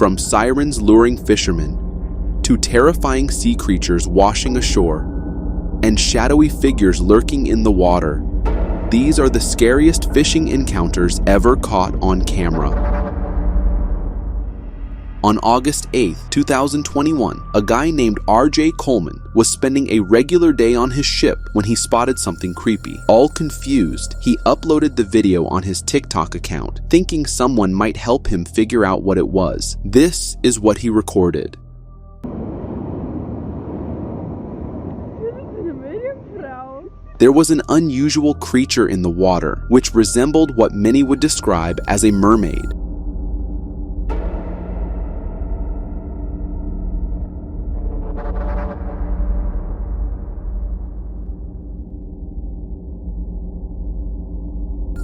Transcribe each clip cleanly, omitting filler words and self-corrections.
From sirens luring fishermen, to terrifying sea creatures washing ashore, and shadowy figures lurking in the water, these are the scariest fishing encounters ever caught on camera. On August 8, 2021, a guy named RJ Coleman was spending a regular day on his ship when he spotted something creepy. All confused, he uploaded the video on his TikTok account, thinking someone might help him figure out what it was. This is what he recorded. There was an unusual creature in the water, which resembled what many would describe as a mermaid.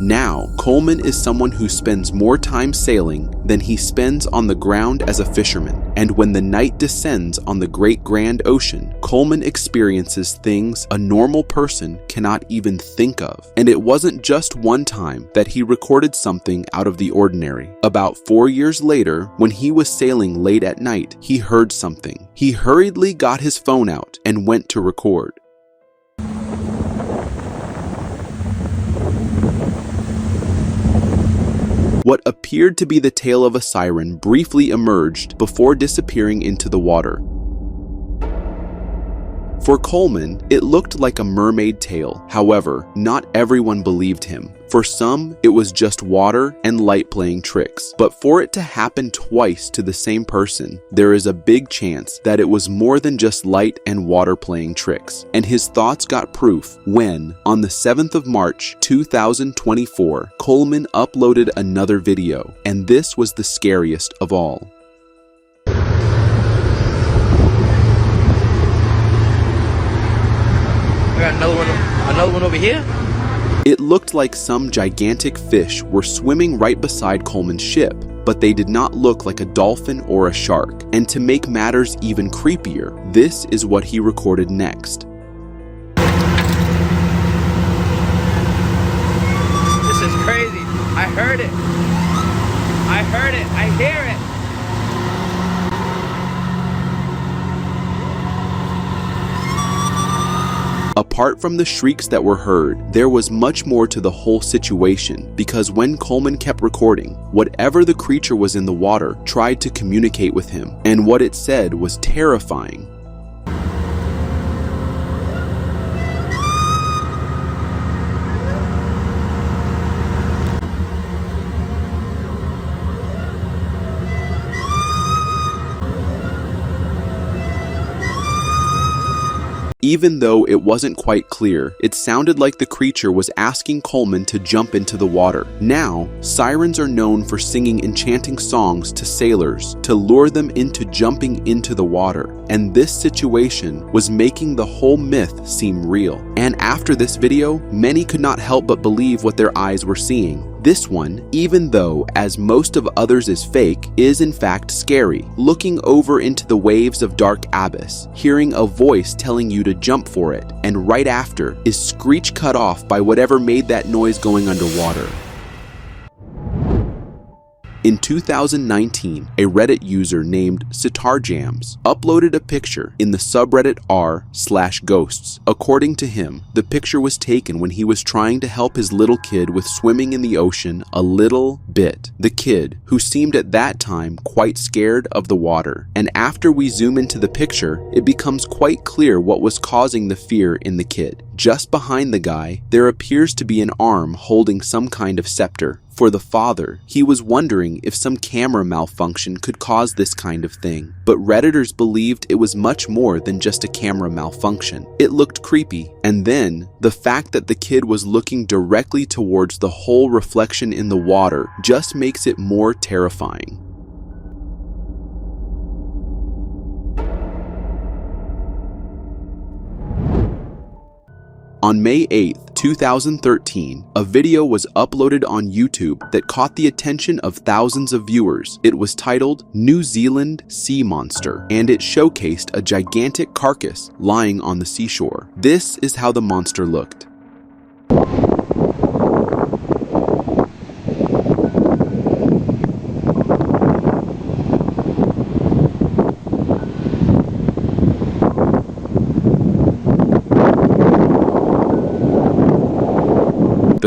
Now, Coleman is someone who spends more time sailing than he spends on the ground as a fisherman. And when the night descends on the great grand ocean, Coleman experiences things a normal person cannot even think of. And it wasn't just one time that he recorded something out of the ordinary. About 4 years later, when he was sailing late at night, he heard something. He hurriedly got his phone out and went to record. What appeared to be the tail of a siren briefly emerged before disappearing into the water. For Coleman, it looked like a mermaid tail. However, not everyone believed him. For some, it was just water and light playing tricks. But for it to happen twice to the same person, there is a big chance that it was more than just light and water playing tricks. And his thoughts got proof when, on the 7th of March, 2024, Coleman uploaded another video. And this was the scariest of all. I got another one over here. It looked like some gigantic fish were swimming right beside Coleman's ship, but they did not look like a dolphin or a shark. And to make matters even creepier, this is what he recorded next. This is crazy. I heard it. I heard it. I hear it. Apart from the shrieks that were heard, there was much more to the whole situation, because when Coleman kept recording, whatever the creature was in the water tried to communicate with him, and what it said was terrifying. Even though it wasn't quite clear, it sounded like the creature was asking Coleman to jump into the water. Now, sirens are known for singing enchanting songs to sailors to lure them into jumping into the water, and this situation was making the whole myth seem real. And after this video, many could not help but believe what their eyes were seeing. This one, even though, as most of others is fake, is in fact scary. Looking over into the waves of dark abyss, hearing a voice telling you to jump for it, and right after is screech cut off by whatever made that noise going underwater. In 2019, a Reddit user named SitarJams uploaded a picture in the subreddit r/ghosts. According to him, the picture was taken when he was trying to help his little kid with swimming in the ocean a little bit. The kid, who seemed at that time quite scared of the water. And after we zoom into the picture, it becomes quite clear what was causing the fear in the kid. Just behind the guy, there appears to be an arm holding some kind of scepter. For the father, he was wondering if some camera malfunction could cause this kind of thing. But Redditors believed it was much more than just a camera malfunction. It looked creepy. And then, the fact that the kid was looking directly towards the whole reflection in the water just makes it more terrifying. On May 8, 2013, a video was uploaded on YouTube that caught the attention of thousands of viewers. It was titled New Zealand Sea Monster, and it showcased a gigantic carcass lying on the seashore. This is how the monster looked.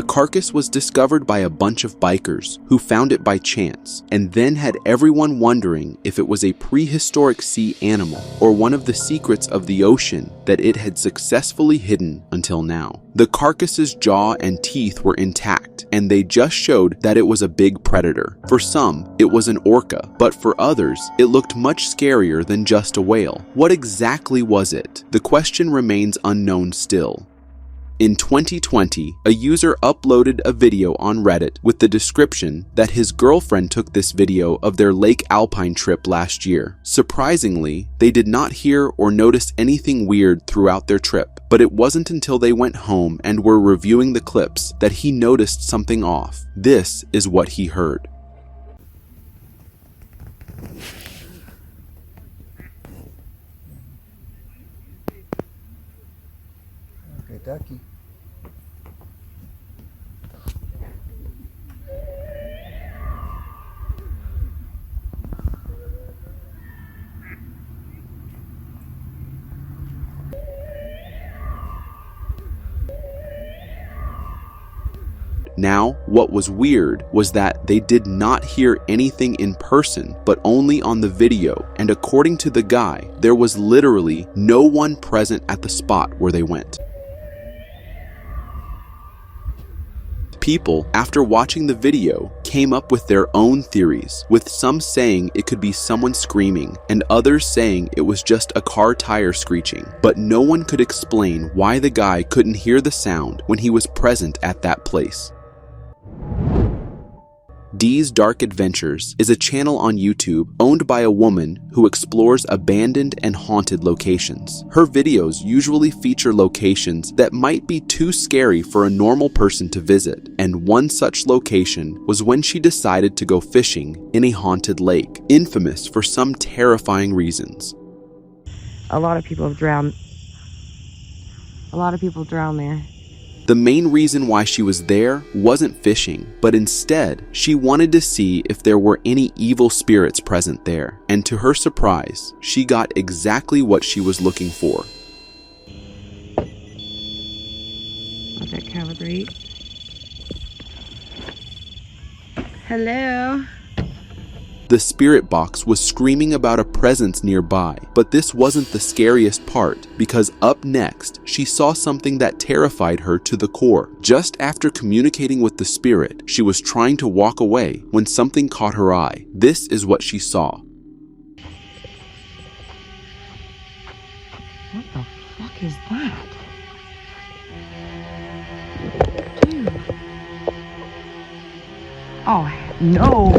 carcass was discovered by a bunch of bikers who found it by chance and then had everyone wondering if it was a prehistoric sea animal or one of the secrets of the ocean that it had successfully hidden until now. The carcass's jaw and teeth were intact, and they just showed that it was a big predator. For some, it was an orca, but for others, it looked much scarier than just a whale. What exactly was it? The question remains unknown still. In 2020, a user uploaded a video on Reddit with the description that his girlfriend took this video of their Lake Alpine trip last year. Surprisingly, they did not hear or notice anything weird throughout their trip, but it wasn't until they went home and were reviewing the clips that he noticed something off. This is what he heard. Okay, ducky. Now, what was weird was that they did not hear anything in person, but only on the video, and according to the guy, there was literally no one present at the spot where they went. People, after watching the video, came up with their own theories, with some saying it could be someone screaming and others saying it was just a car tire screeching, but no one could explain why the guy couldn't hear the sound when he was present at that place. Dee's Dark Adventures is a channel on YouTube owned by a woman who explores abandoned and haunted locations. Her videos usually feature locations that might be too scary for a normal person to visit, and one such location was when she decided to go fishing in a haunted lake, infamous for some terrifying reasons. A lot of people have drowned. There. The main reason why she was there wasn't fishing, but instead, she wanted to see if there were any evil spirits present there. And to her surprise, she got exactly what she was looking for. Let that calibrate. Hello? The spirit box was screaming about a presence nearby, but this wasn't the scariest part, because up next, she saw something that terrified her to the core. Just after communicating with the spirit, she was trying to walk away when something caught her eye. This is what she saw. What the fuck is that? Dude. Oh, no.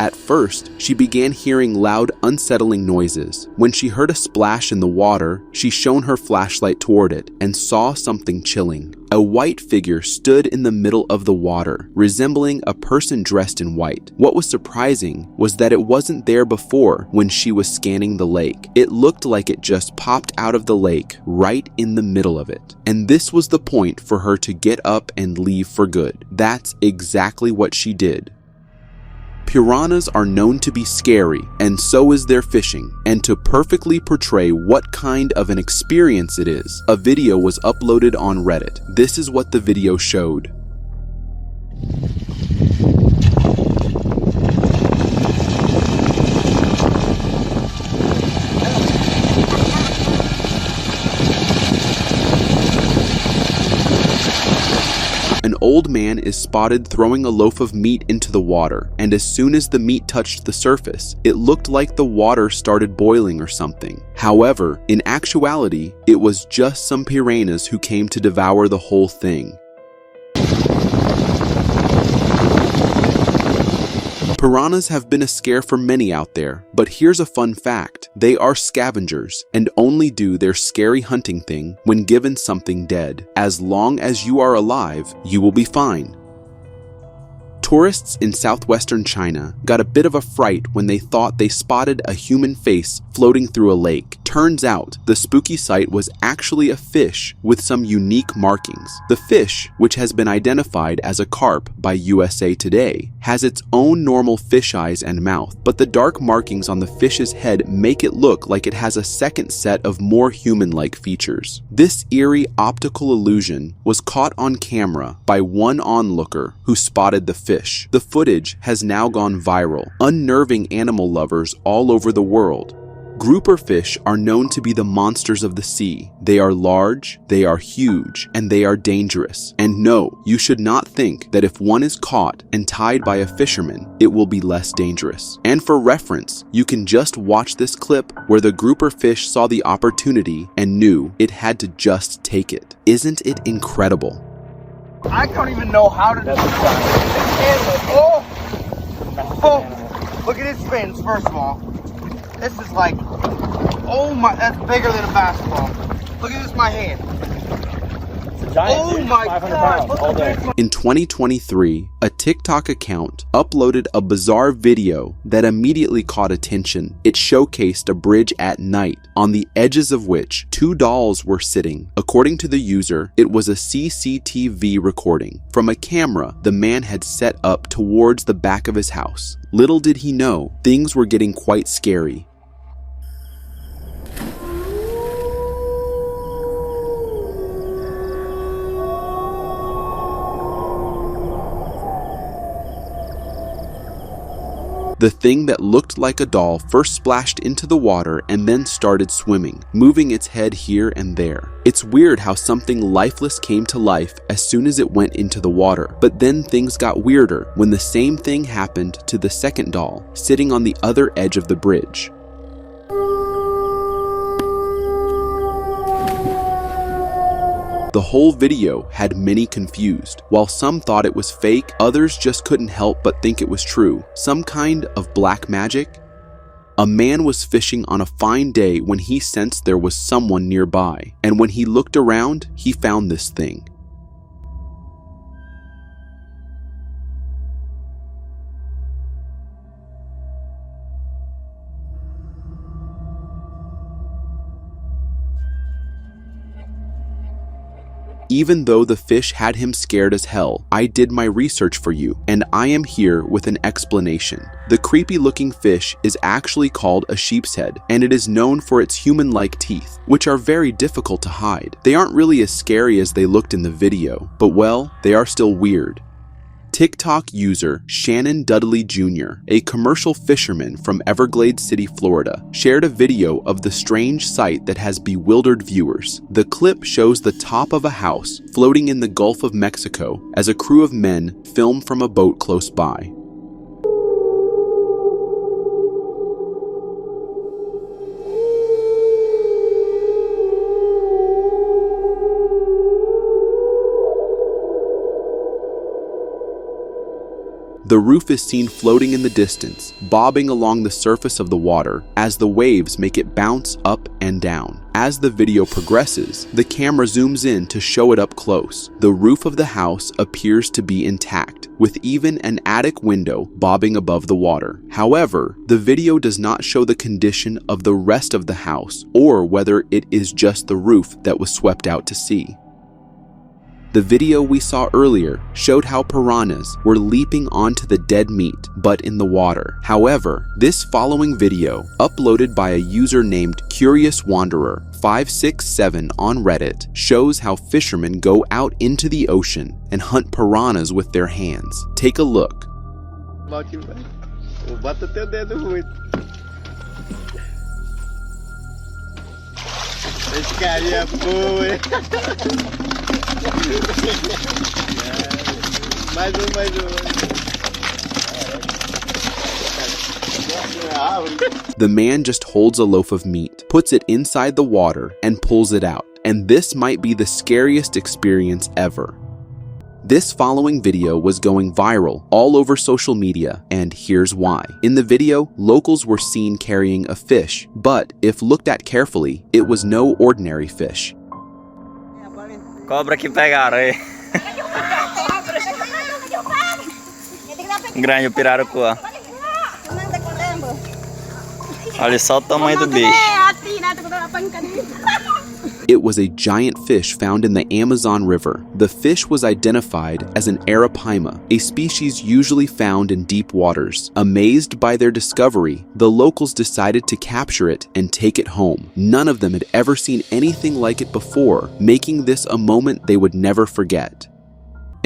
At first, she began hearing loud, unsettling noises. When she heard a splash in the water, she shone her flashlight toward it and saw something chilling. A white figure stood in the middle of the water, resembling a person dressed in white. What was surprising was that it wasn't there before when she was scanning the lake. It looked like it just popped out of the lake right in the middle of it. And this was the point for her to get up and leave for good. That's exactly what she did. Piranhas are known to be scary, and so is their fishing. And to perfectly portray what kind of an experience it is, a video was uploaded on Reddit. This is what the video showed. An old man is spotted throwing a loaf of meat into the water, and as soon as the meat touched the surface, it looked like the water started boiling or something. However, in actuality, it was just some piranhas who came to devour the whole thing. Piranhas have been a scare for many out there, but here's a fun fact. They are scavengers and only do their scary hunting thing when given something dead. As long as you are alive, you will be fine. Tourists in southwestern China got a bit of a fright when they thought they spotted a human face floating through a lake. Turns out, the spooky sight was actually a fish with some unique markings. The fish, which has been identified as a carp by USA Today, has its own normal fish eyes and mouth, but the dark markings on the fish's head make it look like it has a second set of more human-like features. This eerie optical illusion was caught on camera by one onlooker who spotted the fish. The footage has now gone viral, unnerving animal lovers all over the world. Grouper fish are known to be the monsters of the sea. They are large, they are huge, and they are dangerous. And no, you should not think that if one is caught and tied by a fisherman, it will be less dangerous. And for reference, you can just watch this clip where the grouper fish saw the opportunity and knew it had to just take it. Isn't it incredible? I don't even know how to do this. Oh, look at his fins, first of all. This is like, oh my, that's bigger than a basketball. Look at this, my hand. It's a giant, Oh dude. my 500 God, pounds look all at day. this. In 2023, a TikTok account uploaded a bizarre video that immediately caught attention. It showcased a bridge at night, on the edges of which two dolls were sitting. According to the user, it was a CCTV recording from a camera the man had set up towards the back of his house. Little did he know, things were getting quite scary. The thing that looked like a doll first splashed into the water and then started swimming, moving its head here and there. It's weird how something lifeless came to life as soon as it went into the water, but then things got weirder when the same thing happened to the second doll, sitting on the other edge of the bridge. The whole video had many confused. While some thought it was fake, others just couldn't help but think it was true. Some kind of black magic? A man was fishing on a fine day when he sensed there was someone nearby, and when he looked around, he found this thing. Even though the fish had him scared as hell, I did my research for you, and I am here with an explanation. The creepy-looking fish is actually called a sheep's head, and it is known for its human-like teeth, which are very difficult to hide. They aren't really as scary as they looked in the video, but well, they are still weird. TikTok user Shannon Dudley Jr., a commercial fisherman from Everglades City, Florida, shared a video of the strange sight that has bewildered viewers. The clip shows the top of a house floating in the Gulf of Mexico as a crew of men film from a boat close by. The roof is seen floating in the distance, bobbing along the surface of the water as the waves make it bounce up and down. As the video progresses, the camera zooms in to show it up close. The roof of the house appears to be intact, with even an attic window bobbing above the water. However, the video does not show the condition of the rest of the house or whether it is just the roof that was swept out to sea. The video we saw earlier showed how piranhas were leaping onto the dead meat, but in the water. However, this following video, uploaded by a user named Curious Wanderer 567 on Reddit, shows how fishermen go out into the ocean and hunt piranhas with their hands. Take a look. The man just holds a loaf of meat, puts it inside the water, and pulls it out. And this might be the scariest experience ever. This following video was going viral all over social media, and here's why. In the video, locals were seen carrying a fish, but if looked at carefully, it was no ordinary fish. Cobra que pegaram aí. Grande o pirarucu, ó. Olha só o tamanho do bicho. It was a giant fish found in the Amazon River. The fish was identified as an arapaima, a species usually found in deep waters. Amazed by their discovery, the locals decided to capture it and take it home. None of them had ever seen anything like it before, making this a moment they would never forget.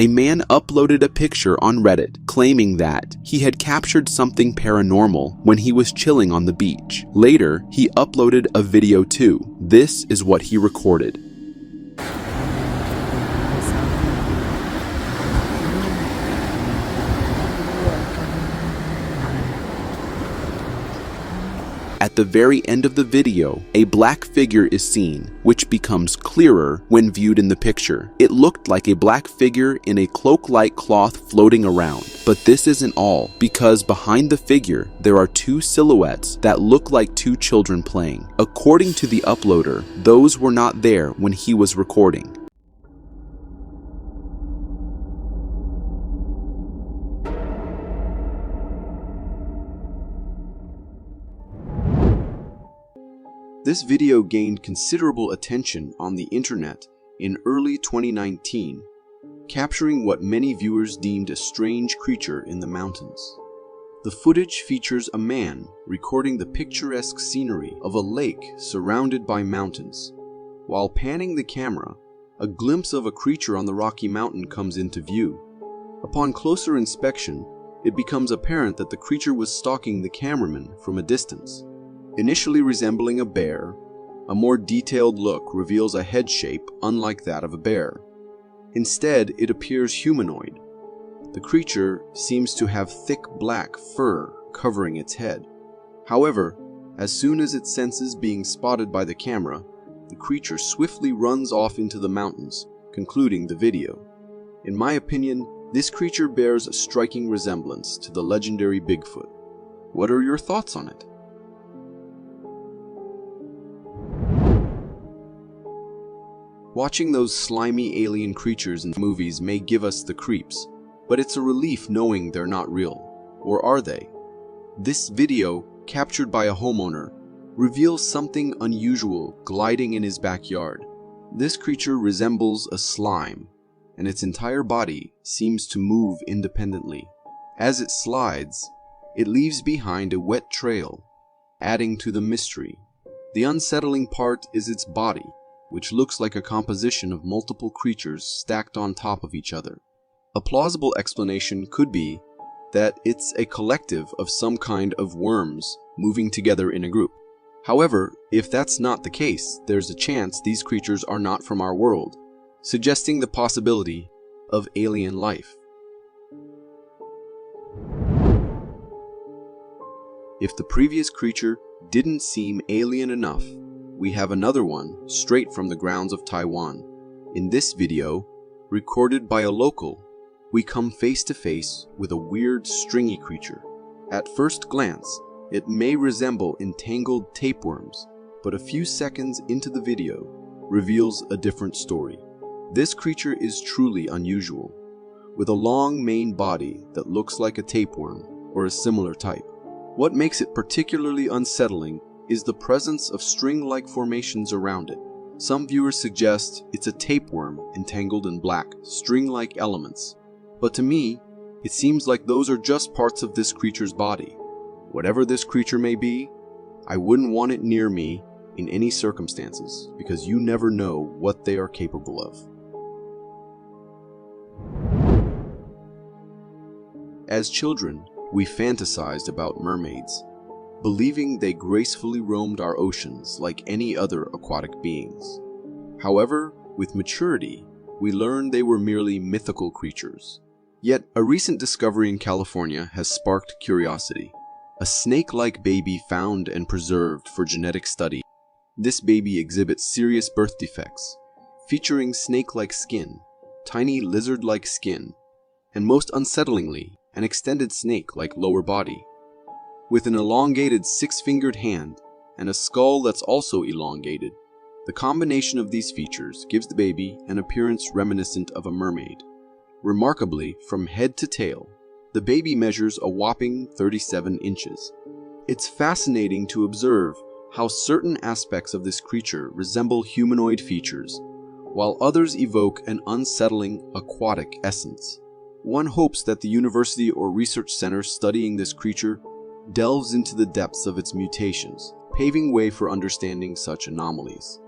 A man uploaded a picture on Reddit claiming that he had captured something paranormal when he was chilling on the beach. Later, he uploaded a video too. This is what he recorded. At the very end of the video, a black figure is seen, which becomes clearer when viewed in the picture. It looked like a black figure in a cloak-like cloth floating around. But this isn't all, because behind the figure, there are two silhouettes that look like two children playing. According to the uploader, those were not there when he was recording. This video gained considerable attention on the internet in early 2019, capturing what many viewers deemed a strange creature in the mountains. The footage features a man recording the picturesque scenery of a lake surrounded by mountains. While panning the camera, a glimpse of a creature on the rocky mountain comes into view. Upon closer inspection, it becomes apparent that the creature was stalking the cameraman from a distance. Initially resembling a bear, a more detailed look reveals a head shape unlike that of a bear. Instead, it appears humanoid. The creature seems to have thick black fur covering its head. However, as soon as it senses being spotted by the camera, the creature swiftly runs off into the mountains, concluding the video. In my opinion, this creature bears a striking resemblance to the legendary Bigfoot. What are your thoughts on it? Watching those slimy alien creatures in movies may give us the creeps, but it's a relief knowing they're not real. Or are they? This video, captured by a homeowner, reveals something unusual gliding in his backyard. This creature resembles a slime, and its entire body seems to move independently. As it slides, it leaves behind a wet trail, adding to the mystery. The unsettling part is its body, which looks like a composition of multiple creatures stacked on top of each other. A plausible explanation could be that it's a collective of some kind of worms moving together in a group. However, if that's not the case, there's a chance these creatures are not from our world, suggesting the possibility of alien life. If the previous creature didn't seem alien enough, we have another one straight from the grounds of Taiwan. In this video, recorded by a local, we come face to face with a weird stringy creature. At first glance, it may resemble entangled tapeworms, but a few seconds into the video reveals a different story. This creature is truly unusual, with a long main body that looks like a tapeworm or a similar type. What makes it particularly unsettling is the presence of string-like formations around it. Some viewers suggest it's a tapeworm entangled in black, string-like elements. But to me, it seems like those are just parts of this creature's body. Whatever this creature may be, I wouldn't want it near me in any circumstances, because you never know what they are capable of. As children, we fantasized about mermaids, believing they gracefully roamed our oceans like any other aquatic beings. However, with maturity, we learned they were merely mythical creatures. Yet, a recent discovery in California has sparked curiosity. A snake-like baby found and preserved for genetic study. This baby exhibits serious birth defects, featuring snake-like skin, tiny lizard-like skin, and most unsettlingly, an extended snake-like lower body. With an elongated six-fingered hand and a skull that's also elongated, the combination of these features gives the baby an appearance reminiscent of a mermaid. Remarkably, from head to tail, the baby measures a whopping 37 inches. It's fascinating to observe how certain aspects of this creature resemble humanoid features, while others evoke an unsettling aquatic essence. One hopes that the university or research center studying this creature delves into the depths of its mutations, paving way for understanding such anomalies.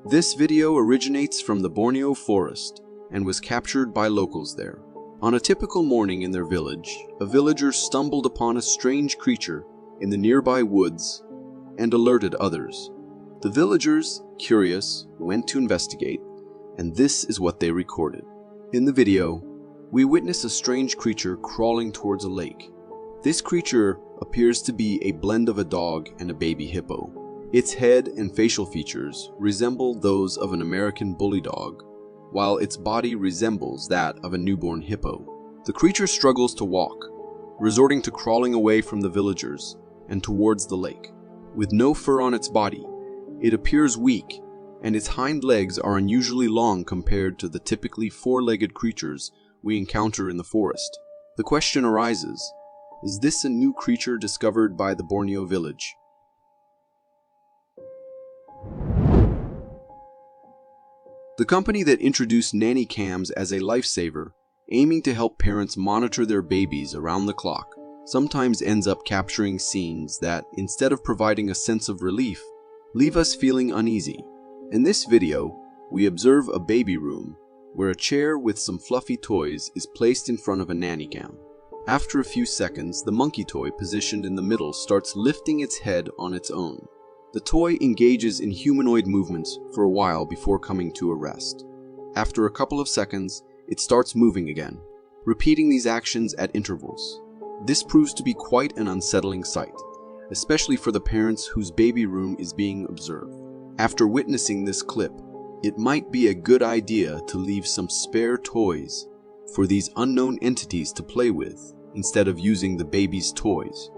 This video originates from the Borneo forest and was captured by locals there. On a typical morning in their village, a villager stumbled upon a strange creature in the nearby woods and alerted others. The villagers, curious, went to investigate, and this is what they recorded. In the video, we witness a strange creature crawling towards a lake. This creature appears to be a blend of a dog and a baby hippo. Its head and facial features resemble those of an American bully dog, while its body resembles that of a newborn hippo. The creature struggles to walk, resorting to crawling away from the villagers and towards the lake. With no fur on its body, it appears weak, and its hind legs are unusually long compared to the typically four-legged creatures we encounter in the forest. The question arises, is this a new creature discovered by the Borneo village? The company that introduced nanny cams as a lifesaver, aiming to help parents monitor their babies around the clock, sometimes ends up capturing scenes that, instead of providing a sense of relief, leave us feeling uneasy. In this video, we observe a baby room where a chair with some fluffy toys is placed in front of a nanny cam. After a few seconds, the monkey toy positioned in the middle starts lifting its head on its own. The toy engages in humanoid movements for a while before coming to a rest. After a couple of seconds, it starts moving again, repeating these actions at intervals. This proves to be quite an unsettling sight, especially for the parents whose baby room is being observed. After witnessing this clip, it might be a good idea to leave some spare toys for these unknown entities to play with instead of using the baby's toys.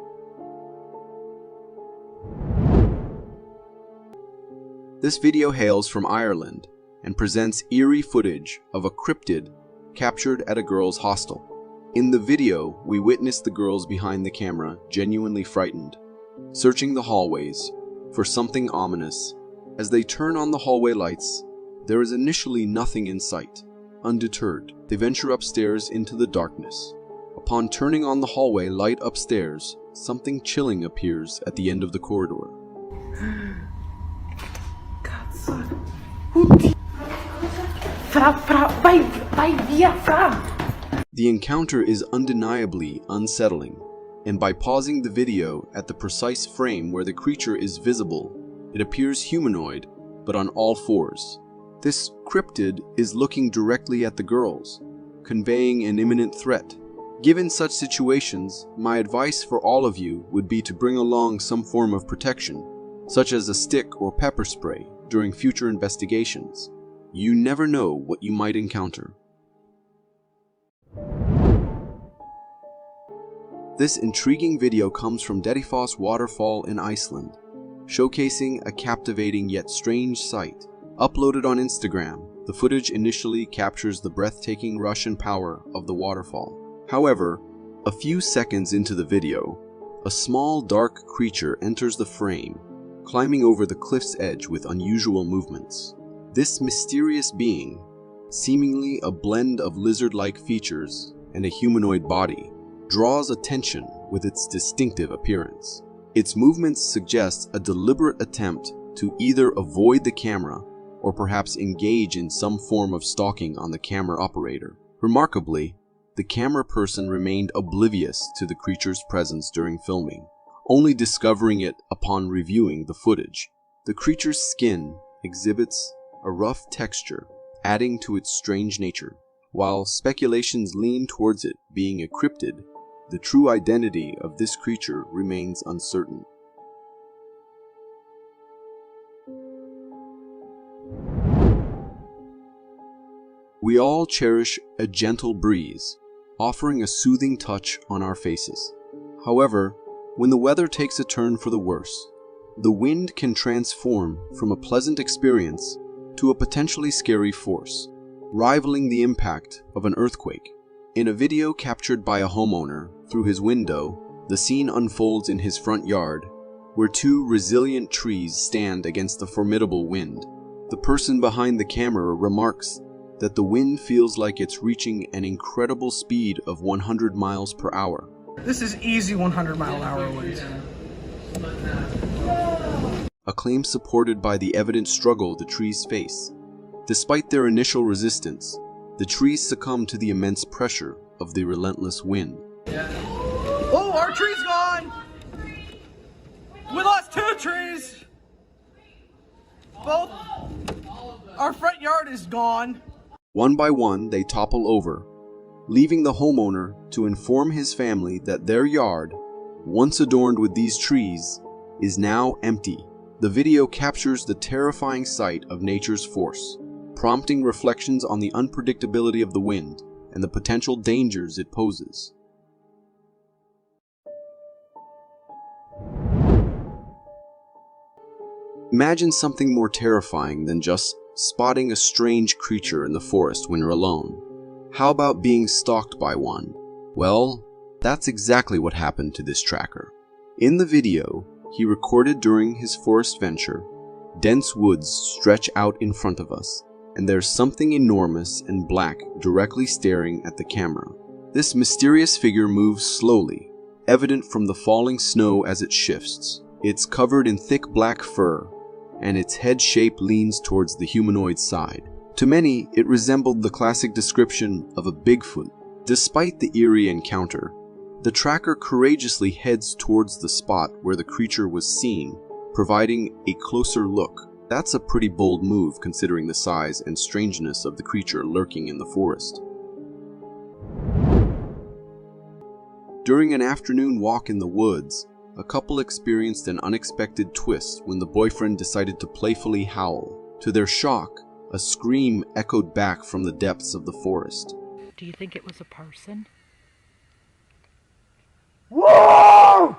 This video hails from Ireland and presents eerie footage of a cryptid captured at a girls' hostel. In the video, we witness the girls behind the camera genuinely frightened, searching the hallways for something ominous. As they turn on the hallway lights, there is initially nothing in sight. Undeterred, they venture upstairs into the darkness. Upon turning on the hallway light upstairs, something chilling appears at the end of the corridor. The encounter is undeniably unsettling, and by pausing the video at the precise frame where the creature is visible, it appears humanoid, but on all fours. This cryptid is looking directly at the girls, conveying an imminent threat. Given such situations, my advice for all of you would be to bring along some form of protection, such as a stick or pepper spray, during future investigations. You never know what you might encounter. This intriguing video comes from Dettifoss Waterfall in Iceland, showcasing a captivating yet strange sight. Uploaded on Instagram, the footage initially captures the breathtaking rush and power of the waterfall. However, a few seconds into the video, a small dark creature enters the frame, climbing over the cliff's edge with unusual movements. This mysterious being, seemingly a blend of lizard-like features and a humanoid body, draws attention with its distinctive appearance. Its movements suggest a deliberate attempt to either avoid the camera or perhaps engage in some form of stalking on the camera operator. Remarkably, the camera person remained oblivious to the creature's presence during filming, only discovering it upon reviewing the footage. The creature's skin exhibits a rough texture, adding to its strange nature. While speculations lean towards it being a cryptid, the true identity of this creature remains uncertain. We all cherish a gentle breeze, offering a soothing touch on our faces. However, when the weather takes a turn for the worse, the wind can transform from a pleasant experience to a potentially scary force, rivaling the impact of an earthquake. In a video captured by a homeowner Through his window, the scene unfolds in his front yard, where two resilient trees stand against the formidable wind. The person behind the camera remarks that the wind feels like it's reaching an incredible speed of 100 miles per hour. This is easy 100-mile-an-hour winds. A claim supported by the evident struggle the trees face. Despite their initial resistance, the trees succumb to the immense pressure of the relentless wind. Oh, our tree's gone! We lost 2 trees! Both. Our front yard is gone. One by one, they topple over, leaving the homeowner to inform his family that their yard, once adorned with these trees, is now empty. The video captures the terrifying sight of nature's force, prompting reflections on the unpredictability of the wind and the potential dangers it poses. Imagine something more terrifying than just spotting a strange creature in the forest when you're alone. How about being stalked by one? Well, that's exactly what happened to this tracker. In the video he recorded during his forest venture, dense woods stretch out in front of us, and there's something enormous and black directly staring at the camera. This mysterious figure moves slowly, evident from the falling snow as it shifts. It's covered in thick black fur, and its head shape leans towards the humanoid side. To many, it resembled the classic description of a Bigfoot. Despite the eerie encounter, the tracker courageously heads towards the spot where the creature was seen, providing a closer look. That's a pretty bold move considering the size and strangeness of the creature lurking in the forest. During an afternoon walk in the woods, a couple experienced an unexpected twist when the boyfriend decided to playfully howl. To their shock, a scream echoed back from the depths of the forest. Do you think it was a person? Whoa!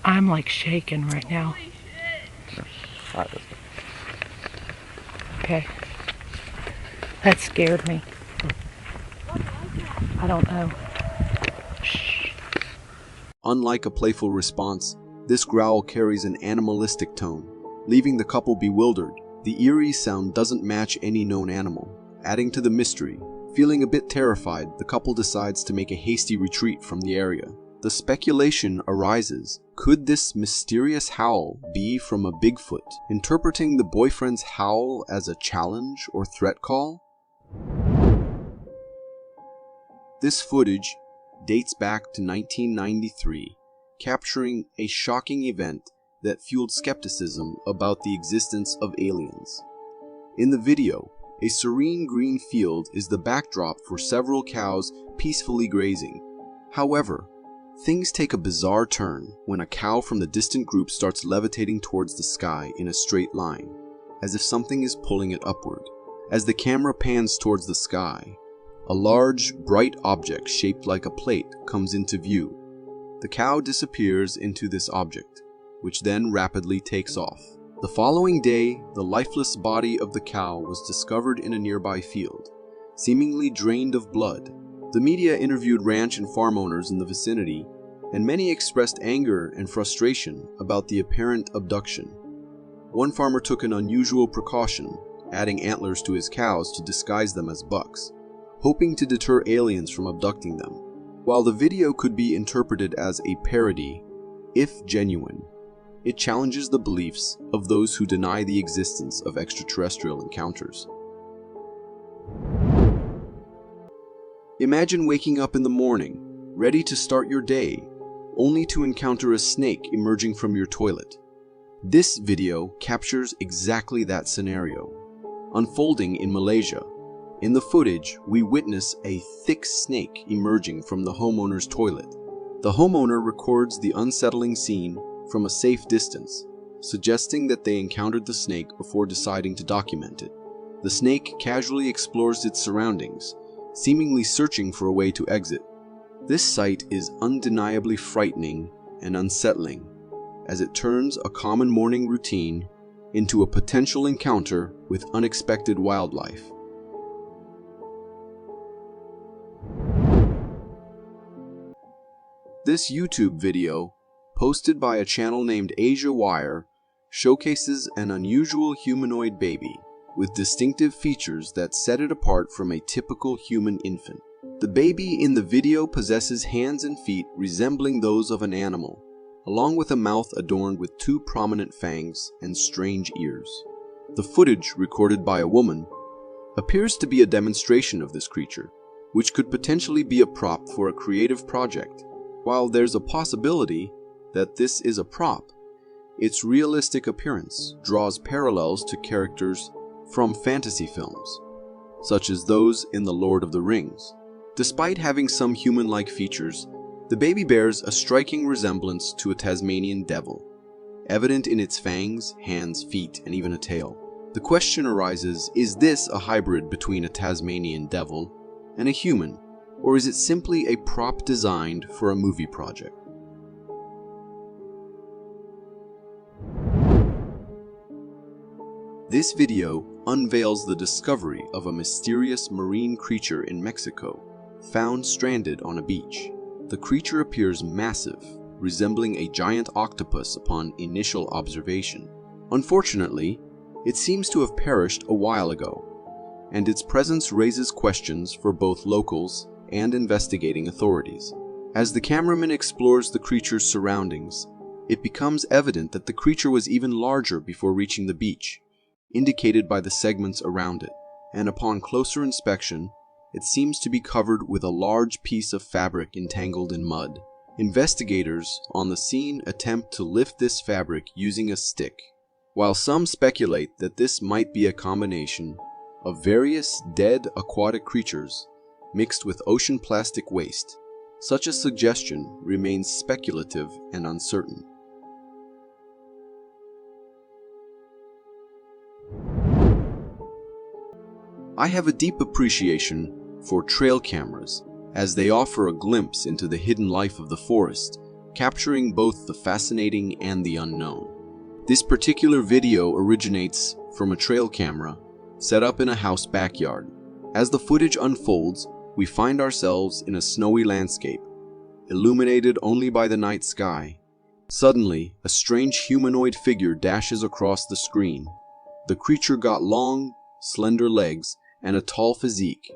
I'm like shaking right now. Okay. That scared me. I don't know. Shh. Unlike a playful response, this growl carries an animalistic tone, leaving the couple bewildered. The eerie sound doesn't match any known animal, adding to the mystery. Feeling a bit terrified, the couple decides to make a hasty retreat from the area. The speculation arises, could this mysterious howl be from a Bigfoot, interpreting the boyfriend's howl as a challenge or threat call? This footage dates back to 1993, capturing a shocking event that fueled skepticism about the existence of aliens. In the video, a serene green field is the backdrop for several cows peacefully grazing. However, things take a bizarre turn when a cow from the distant group starts levitating towards the sky in a straight line, as if something is pulling it upward. As the camera pans towards the sky, a large, bright object shaped like a plate comes into view. The cow disappears into this object, which then rapidly takes off. The following day, the lifeless body of the cow was discovered in a nearby field, seemingly drained of blood. The media interviewed ranch and farm owners in the vicinity, and many expressed anger and frustration about the apparent abduction. One farmer took an unusual precaution, adding antlers to his cows to disguise them as bucks, hoping to deter aliens from abducting them. While the video could be interpreted as a parody, if genuine, it challenges the beliefs of those who deny the existence of extraterrestrial encounters. Imagine waking up in the morning, ready to start your day, only to encounter a snake emerging from your toilet. This video captures exactly that scenario, unfolding in Malaysia. In the footage, we witness a thick snake emerging from the homeowner's toilet. The homeowner records the unsettling scene from a safe distance, suggesting that they encountered the snake before deciding to document it. The snake casually explores its surroundings, seemingly searching for a way to exit. This sight is undeniably frightening and unsettling, as it turns a common morning routine into a potential encounter with unexpected wildlife. This YouTube video, posted by a channel named Asia Wire, showcases an unusual humanoid baby with distinctive features that set it apart from a typical human infant. The baby in the video possesses hands and feet resembling those of an animal, along with a mouth adorned with 2 prominent fangs and strange ears. The footage, recorded by a woman, appears to be a demonstration of this creature, which could potentially be a prop for a creative project. While there's a possibility that this is a prop, its realistic appearance draws parallels to characters from fantasy films, such as those in The Lord of the Rings. Despite having some human-like features, the baby bears a striking resemblance to a Tasmanian devil, evident in its fangs, hands, feet, and even a tail. The question arises, is this a hybrid between a Tasmanian devil and a human, or is it simply a prop designed for a movie project? This video unveils the discovery of a mysterious marine creature in Mexico, found stranded on a beach. The creature appears massive, resembling a giant octopus upon initial observation. Unfortunately, it seems to have perished a while ago, and its presence raises questions for both locals and investigating authorities. As the cameraman explores the creature's surroundings, it becomes evident that the creature was even larger before reaching the beach, indicated by the segments around it, and upon closer inspection, it seems to be covered with a large piece of fabric entangled in mud. Investigators on the scene attempt to lift this fabric using a stick. While some speculate that this might be a combination of various dead aquatic creatures mixed with ocean plastic waste, such a suggestion remains speculative and uncertain. I have a deep appreciation for trail cameras, as they offer a glimpse into the hidden life of the forest, capturing both the fascinating and the unknown. This particular video originates from a trail camera set up in a house backyard. As the footage unfolds, we find ourselves in a snowy landscape, illuminated only by the night sky. Suddenly, a strange humanoid figure dashes across the screen. The creature got long, slender legs and a tall physique,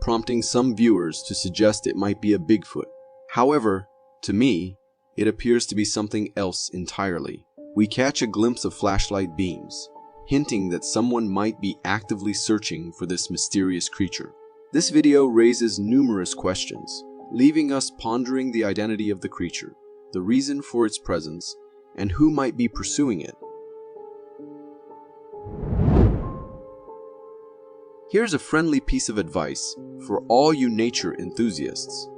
prompting some viewers to suggest it might be a Bigfoot. However, to me, it appears to be something else entirely. We catch a glimpse of flashlight beams, hinting that someone might be actively searching for this mysterious creature. This video raises numerous questions, leaving us pondering the identity of the creature, the reason for its presence, and who might be pursuing it. Here's a friendly piece of advice for all you nature enthusiasts.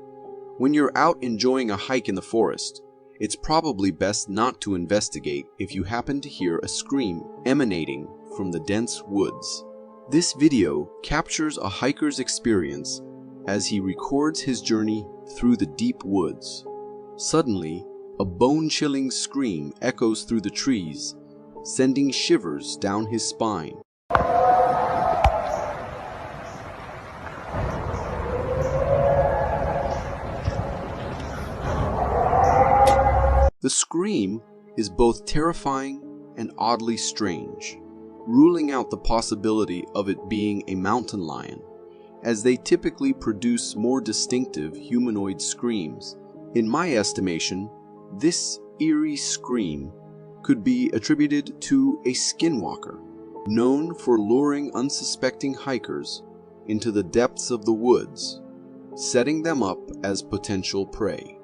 When you're out enjoying a hike in the forest, it's probably best not to investigate if you happen to hear a scream emanating from the dense woods. This video captures a hiker's experience as he records his journey through the deep woods. Suddenly, a bone-chilling scream echoes through the trees, sending shivers down his spine. The scream is both terrifying and oddly strange, ruling out the possibility of it being a mountain lion, as they typically produce more distinctive humanoid screams. In my estimation, this eerie scream could be attributed to a Skinwalker, known for luring unsuspecting hikers into the depths of the woods, setting them up as potential prey.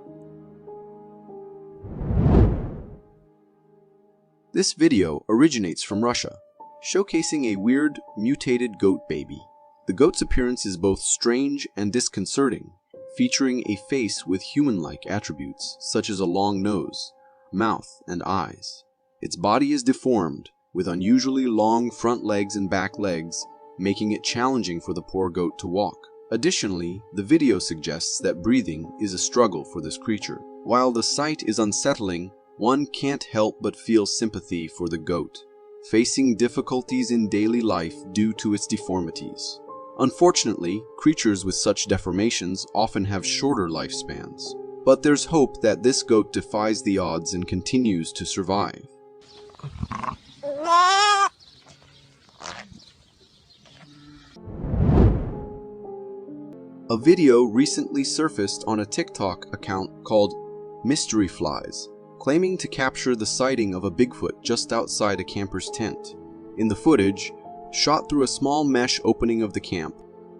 This video originates from Russia, showcasing a weird, mutated goat baby. The goat's appearance is both strange and disconcerting, featuring a face with human-like attributes such as a long nose, mouth, and eyes. Its body is deformed, with unusually long front legs and back legs, making it challenging for the poor goat to walk. Additionally, the video suggests that breathing is a struggle for this creature. While the sight is unsettling, one can't help but feel sympathy for the goat, facing difficulties in daily life due to its deformities. Unfortunately, creatures with such deformations often have shorter lifespans. But there's hope that this goat defies the odds and continues to survive. A video recently surfaced on a TikTok account called Mystery Flies, claiming to capture the sighting of a Bigfoot just outside a camper's tent. In the footage, shot through a small mesh opening of the camp,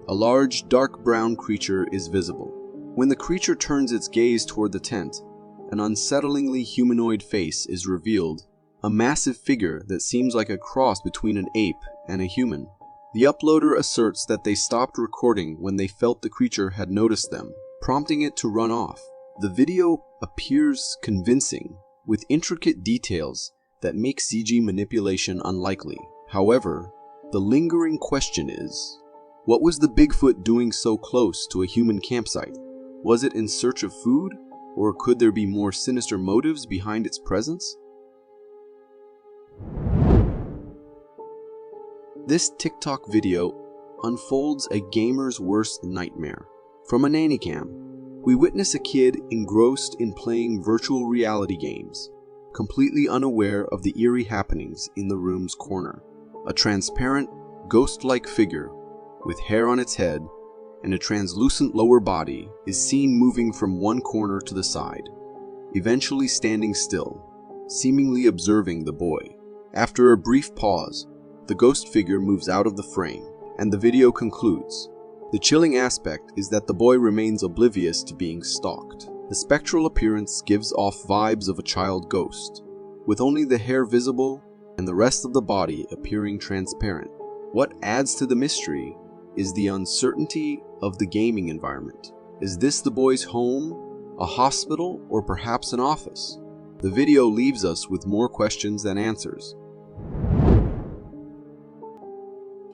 a large dark brown creature is visible. When the creature turns its gaze toward the tent, an unsettlingly humanoid face is revealed, a massive figure that seems like a cross between an ape and a human. The uploader asserts that they stopped recording when they felt the creature had noticed them, prompting it to run off. The video appears convincing, with intricate details that make CG manipulation unlikely. However, the lingering question is, what was the Bigfoot doing so close to a human campsite? Was it in search of food, or could there be more sinister motives behind its presence? This TikTok video unfolds a gamer's worst nightmare. From a nanny cam, we witness a kid engrossed in playing virtual reality games, completely unaware of the eerie happenings in the room's corner. A transparent, ghost-like figure with hair on its head and a translucent lower body is seen moving from one corner to the side, eventually standing still, seemingly observing the boy. After a brief pause, the ghost figure moves out of the frame, and the video concludes. The chilling aspect is that the boy remains oblivious to being stalked. The spectral appearance gives off vibes of a child ghost, with only the hair visible and the rest of the body appearing transparent. What adds to the mystery is the uncertainty of the gaming environment. Is this the boy's home, a hospital, or perhaps an office? The video leaves us with more questions than answers.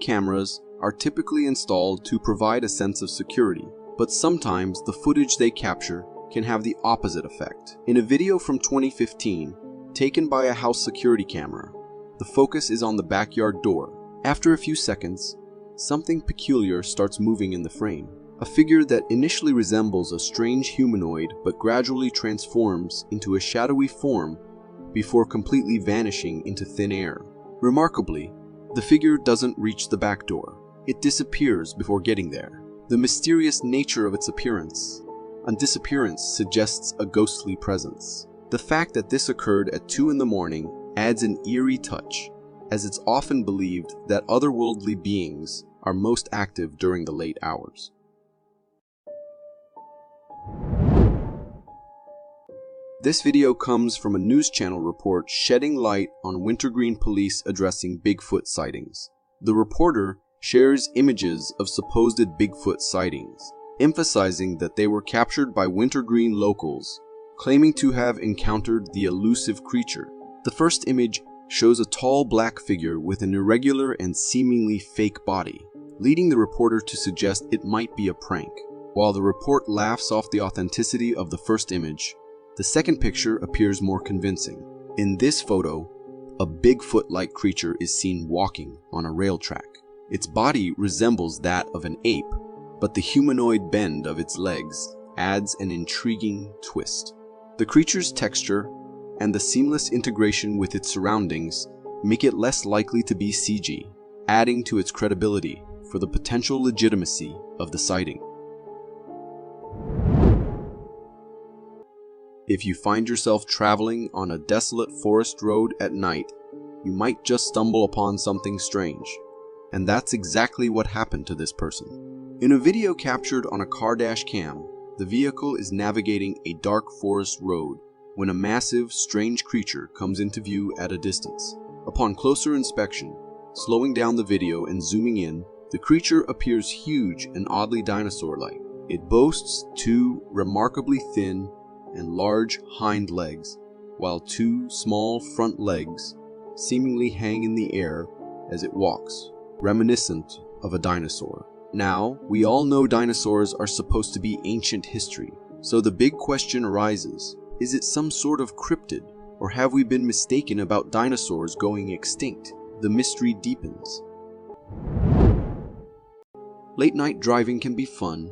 Cameras are typically installed to provide a sense of security, but sometimes the footage they capture can have the opposite effect. In a video from 2015, taken by a house security camera, the focus is on the backyard door. After a few seconds, something peculiar starts moving in the frame. A figure that initially resembles a strange humanoid but gradually transforms into a shadowy form before completely vanishing into thin air. Remarkably, the figure doesn't reach the back door. It disappears before getting there. The mysterious nature of its appearance and disappearance suggests a ghostly presence. The fact that this occurred at 2 in the morning adds an eerie touch, as it's often believed that otherworldly beings are most active during the late hours. This video comes from a news channel report shedding light on Wintergreen police addressing Bigfoot sightings. The reporter shares images of supposed Bigfoot sightings, emphasizing that they were captured by Wintergreen locals, claiming to have encountered the elusive creature. The first image shows a tall black figure with an irregular and seemingly fake body, leading the reporter to suggest it might be a prank. While the report laughs off the authenticity of the first image, the second picture appears more convincing. In this photo, a Bigfoot-like creature is seen walking on a rail track. Its body resembles that of an ape, but the humanoid bend of its legs adds an intriguing twist. The creature's texture and the seamless integration with its surroundings make it less likely to be CG, adding to its credibility for the potential legitimacy of the sighting. If you find yourself traveling on a desolate forest road at night, you might just stumble upon something strange. And that's exactly what happened to this person. In a video captured on a car dash cam, the vehicle is navigating a dark forest road when a massive, strange creature comes into view at a distance. Upon closer inspection, slowing down the video and zooming in, the creature appears huge and oddly dinosaur-like. It boasts 2 remarkably thin and large hind legs, while 2 small front legs seemingly hang in the air as it walks, reminiscent of a dinosaur. Now, we all know dinosaurs are supposed to be ancient history, so the big question arises, is it some sort of cryptid, or have we been mistaken about dinosaurs going extinct? The mystery deepens. Late night driving can be fun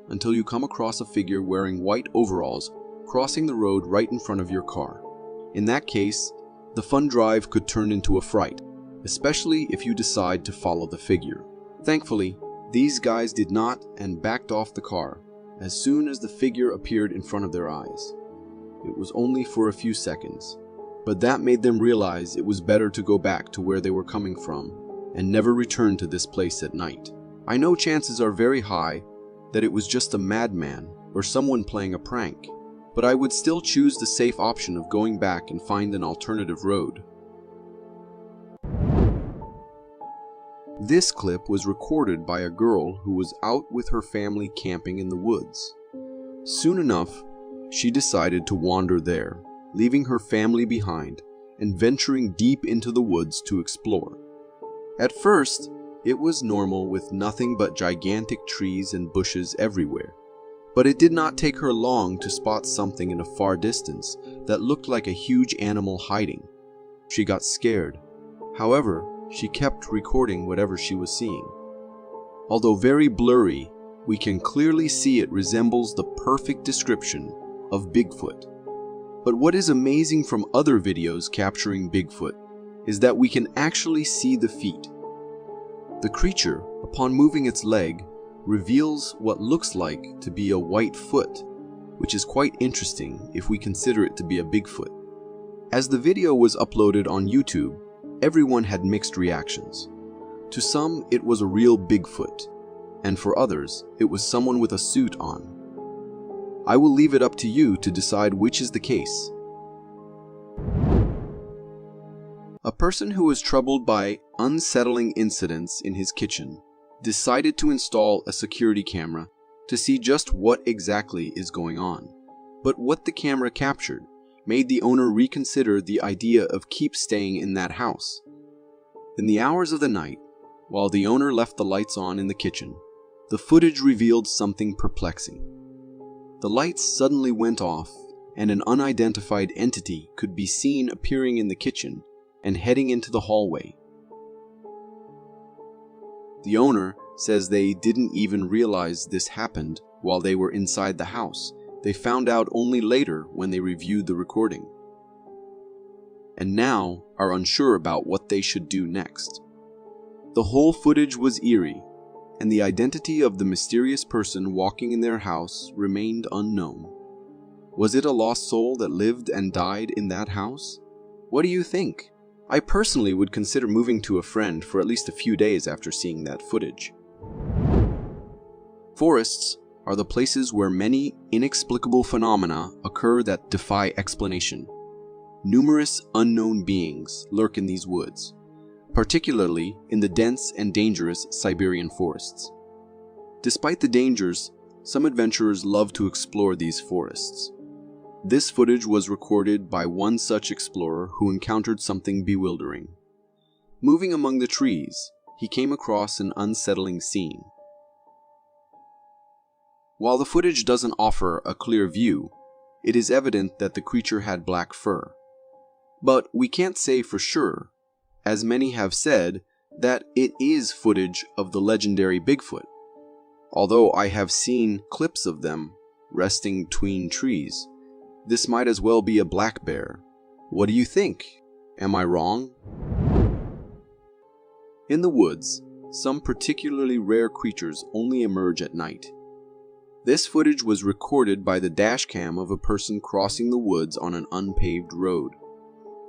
until you come across a figure wearing white overalls crossing the road right in front of your car. In that case, the fun drive could turn into a fright, especially if you decide to follow the figure. Thankfully, these guys did not and backed off the car as soon as the figure appeared in front of their eyes. It was only for a few seconds, but that made them realize it was better to go back to where they were coming from and never return to this place at night. I know chances are very high that it was just a madman or someone playing a prank, but I would still choose the safe option of going back and find an alternative road. This clip was recorded by a girl who was out with her family camping in the woods. Soon enough, she decided to wander there, leaving her family behind and venturing deep into the woods to explore. At first, it was normal with nothing but gigantic trees and bushes everywhere, but it did not take her long to spot something in a far distance that looked like a huge animal hiding. She got scared. However, she kept recording whatever she was seeing. Although very blurry, we can clearly see it resembles the perfect description of Bigfoot. But what is amazing from other videos capturing Bigfoot is that we can actually see the feet. The creature, upon moving its leg, reveals what looks like to be a white foot, which is quite interesting if we consider it to be a Bigfoot. As the video was uploaded on YouTube, everyone had mixed reactions. To some, it was a real Bigfoot, and for others, it was someone with a suit on. I will leave it up to you to decide which is the case. A person who was troubled by unsettling incidents in his kitchen decided to install a security camera to see just what exactly is going on. But what the camera captured made the owner reconsider the idea of keep staying in that house. In the hours of the night, while the owner left the lights on in the kitchen, the footage revealed something perplexing. The lights suddenly went off, and an unidentified entity could be seen appearing in the kitchen and heading into the hallway. The owner says they didn't even realize this happened while they were inside the house. They found out only later when they reviewed the recording, and now are unsure about what they should do next. The whole footage was eerie, and the identity of the mysterious person walking in their house remained unknown. Was it a lost soul that lived and died in that house? What do you think? I personally would consider moving to a friend for at least a few days after seeing that footage. Forests are the places where many inexplicable phenomena occur that defy explanation. Numerous unknown beings lurk in these woods, particularly in the dense and dangerous Siberian forests. Despite the dangers, some adventurers love to explore these forests. This footage was recorded by one such explorer who encountered something bewildering. Moving among the trees, he came across an unsettling scene. While the footage doesn't offer a clear view, it is evident that the creature had black fur. But we can't say for sure, as many have said that it is footage of the legendary Bigfoot, although I have seen clips of them resting between trees. This might as well be a black bear. What do you think? Am I wrong? In the woods, some particularly rare creatures only emerge at night. This footage was recorded by the dashcam of a person crossing the woods on an unpaved road.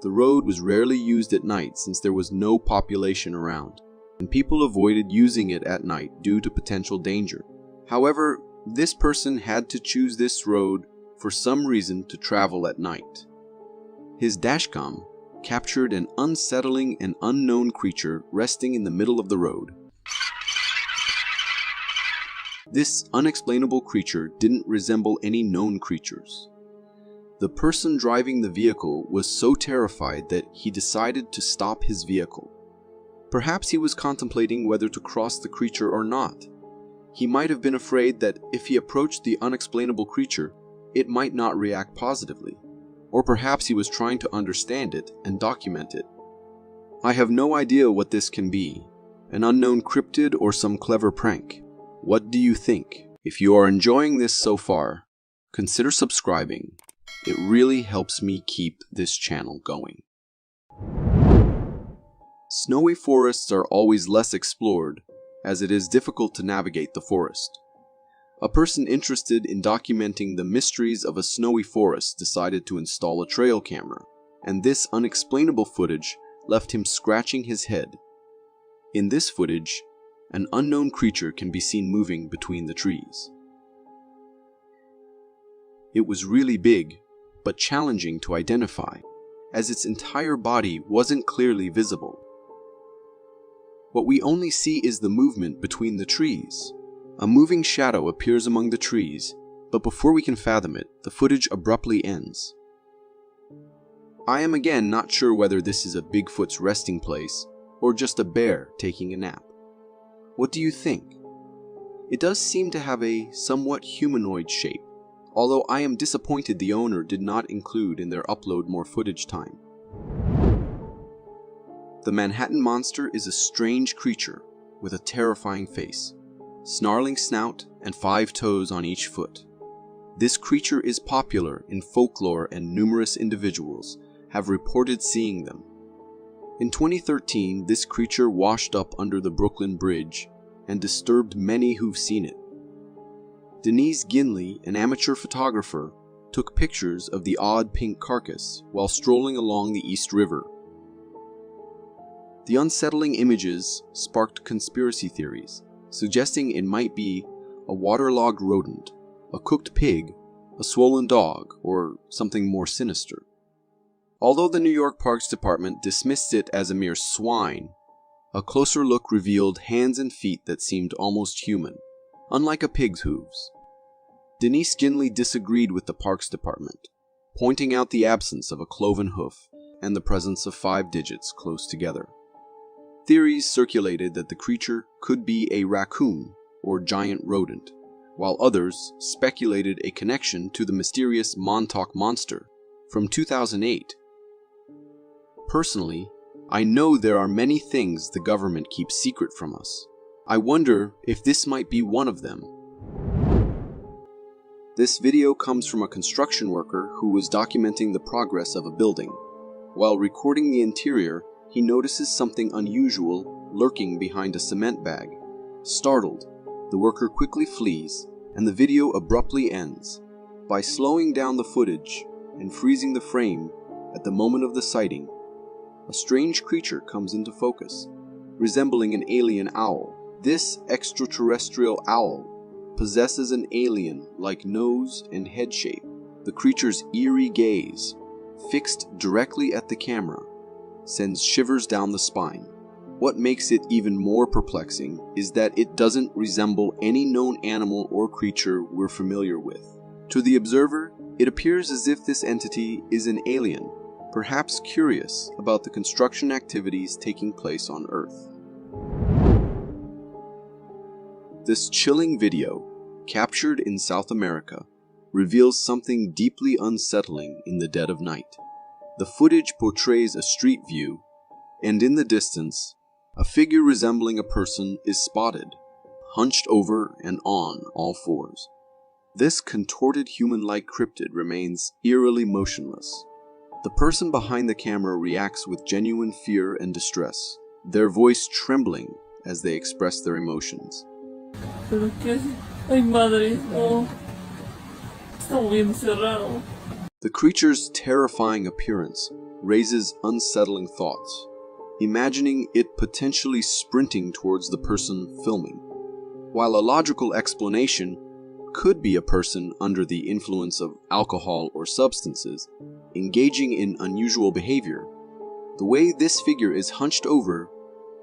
The road was rarely used at night since there was no population around, and people avoided using it at night due to potential danger. However, this person had to choose this road for some reason to travel at night. His dashcam captured an unsettling and unknown creature resting in the middle of the road. This unexplainable creature didn't resemble any known creatures. The person driving the vehicle was so terrified that he decided to stop his vehicle. Perhaps he was contemplating whether to cross the creature or not. He might have been afraid that if he approached the unexplainable creature, it might not react positively. Or perhaps he was trying to understand it and document it. I have no idea what this can be, an unknown cryptid or some clever prank. What do you think? If you are enjoying this so far, consider subscribing It really helps me keep this channel going. Snowy forests are always less explored, as it is difficult to navigate the forest. A person interested in documenting the mysteries of a snowy forest decided to install a trail camera, and this unexplainable footage left him scratching his head. In this footage, an unknown creature can be seen moving between the trees. It was really big, but challenging to identify, as its entire body wasn't clearly visible. What we only see is the movement between the trees. A moving shadow appears among the trees, but before we can fathom it, the footage abruptly ends. I am again not sure whether this is a Bigfoot's resting place, or just a bear taking a nap. What do you think? It does seem to have a somewhat humanoid shape, although I am disappointed the owner did not include in their upload more footage time. The Manhattan Monster is a strange creature with a terrifying face, snarling snout, and 5 toes on each foot. This creature is popular in folklore and numerous individuals have reported seeing them. In 2013, this creature washed up under the Brooklyn Bridge and disturbed many who've seen it. Denise Ginley, an amateur photographer, took pictures of the odd pink carcass while strolling along the East River. The unsettling images sparked conspiracy theories, suggesting it might be a waterlogged rodent, a cooked pig, a swollen dog, or something more sinister. Although the New York Parks Department dismissed it as a mere swine, a closer look revealed hands and feet that seemed almost human, unlike a pig's hooves. Denise Ginley disagreed with the Parks Department, pointing out the absence of a cloven hoof and the presence of 5 digits close together. Theories circulated that the creature could be a raccoon or giant rodent, while others speculated a connection to the mysterious Montauk Monster from 2008. Personally, I know there are many things the government keeps secret from us. I wonder if this might be one of them. This video comes from a construction worker who was documenting the progress of a building. While recording the interior, he notices something unusual lurking behind a cement bag. Startled, the worker quickly flees, and the video abruptly ends. By slowing down the footage and freezing the frame at the moment of the sighting, a strange creature comes into focus, resembling an alien owl. This extraterrestrial owl possesses an alien-like nose and head shape. The creature's eerie gaze, fixed directly at the camera, sends shivers down the spine. What makes it even more perplexing is that it doesn't resemble any known animal or creature we're familiar with. To the observer, it appears as if this entity is an alien, perhaps curious about the construction activities taking place on Earth. This chilling video, captured in South America, reveals something deeply unsettling in the dead of night. The footage portrays a street view, and in the distance, a figure resembling a person is spotted, hunched over and on all fours. This contorted human-like cryptid remains eerily motionless. The person behind the camera reacts with genuine fear and distress, their voice trembling as they express their emotions. The creature's terrifying appearance raises unsettling thoughts, imagining it potentially sprinting towards the person filming. While a logical explanation could be a person under the influence of alcohol or substances, engaging in unusual behavior, the way this figure is hunched over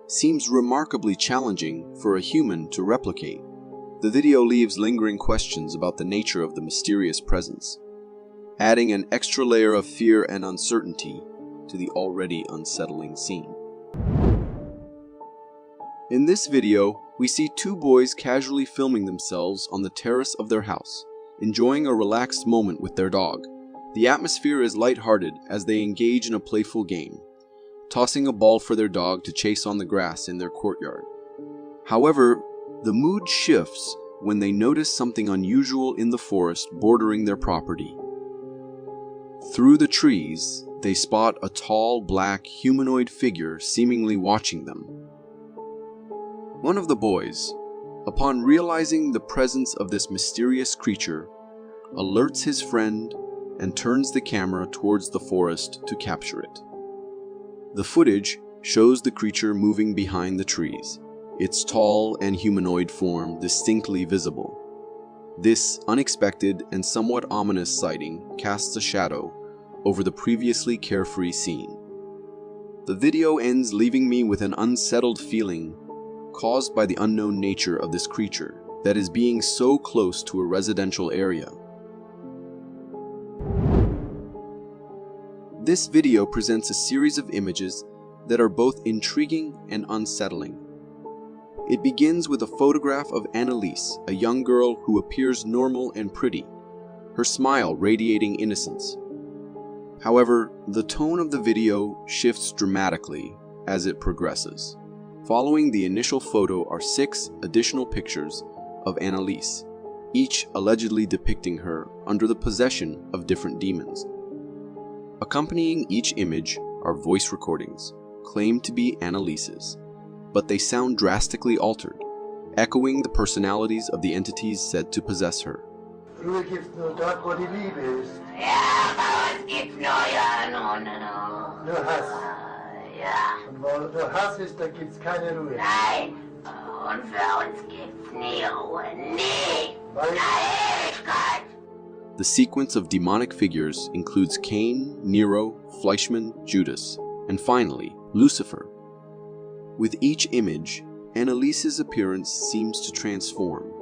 seems remarkably challenging for a human to replicate. The video leaves lingering questions about the nature of the mysterious presence, adding an extra layer of fear and uncertainty to the already unsettling scene. In this video, we see 2 boys casually filming themselves on the terrace of their house, enjoying a relaxed moment with their dog. The atmosphere is lighthearted as they engage in a playful game, tossing a ball for their dog to chase on the grass in their courtyard. However, the mood shifts when they notice something unusual in the forest bordering their property. Through the trees, they spot a tall, black, humanoid figure seemingly watching them. One of the boys, upon realizing the presence of this mysterious creature, alerts his friend and turns the camera towards the forest to capture it. The footage shows the creature moving behind the trees, its tall and humanoid form distinctly visible. This unexpected and somewhat ominous sighting casts a shadow over the previously carefree scene. The video ends leaving me with an unsettled feeling caused by the unknown nature of this creature that is being so close to a residential area. This video presents a series of images that are both intriguing and unsettling. It begins with a photograph of Annalise, a young girl who appears normal and pretty, her smile radiating innocence. However, the tone of the video shifts dramatically as it progresses. Following the initial photo are 6 additional pictures of Annalise, each allegedly depicting her under the possession of different demons. Accompanying each image are voice recordings, claimed to be Annalise's, but they sound drastically altered, echoing the personalities of the entities said to possess her. Ruhe gibt's nur dort, wo die Liebe ist. Ja, bei uns gibt's nur Nur Hass. Ja, Und wo nur Hass ist, da gibt's keine Ruhe. nein. Und für uns gibt's nie Ruhe. Nie. Weil Ewigkeit. The sequence of demonic figures includes Cain, Nero, Fleischmann, Judas, and finally, Lucifer. With each image, Annalise's appearance seems to transform,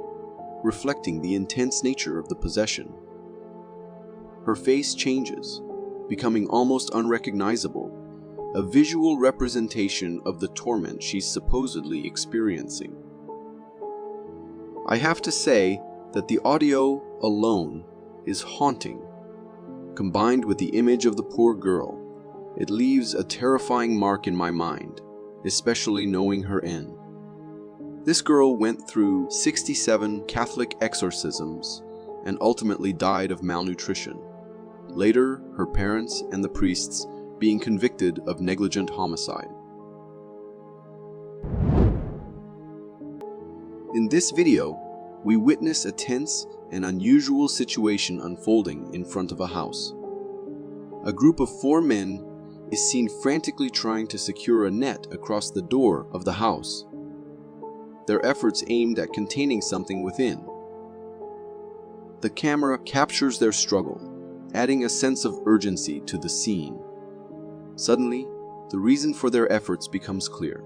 reflecting the intense nature of the possession. Her face changes, becoming almost unrecognizable, a visual representation of the torment she's supposedly experiencing. I have to say that the audio alone is haunting. Combined with the image of the poor girl, it leaves a terrifying mark in my mind, especially knowing her end. This girl went through 67 Catholic exorcisms and ultimately died of malnutrition. Later, her parents and the priests being convicted of negligent homicide. In this video, we witness a tense and unusual situation unfolding in front of a house. A group of 4 men is seen frantically trying to secure a net across the door of the house, their efforts aimed at containing something within. The camera captures their struggle, adding a sense of urgency to the scene. Suddenly, the reason for their efforts becomes clear.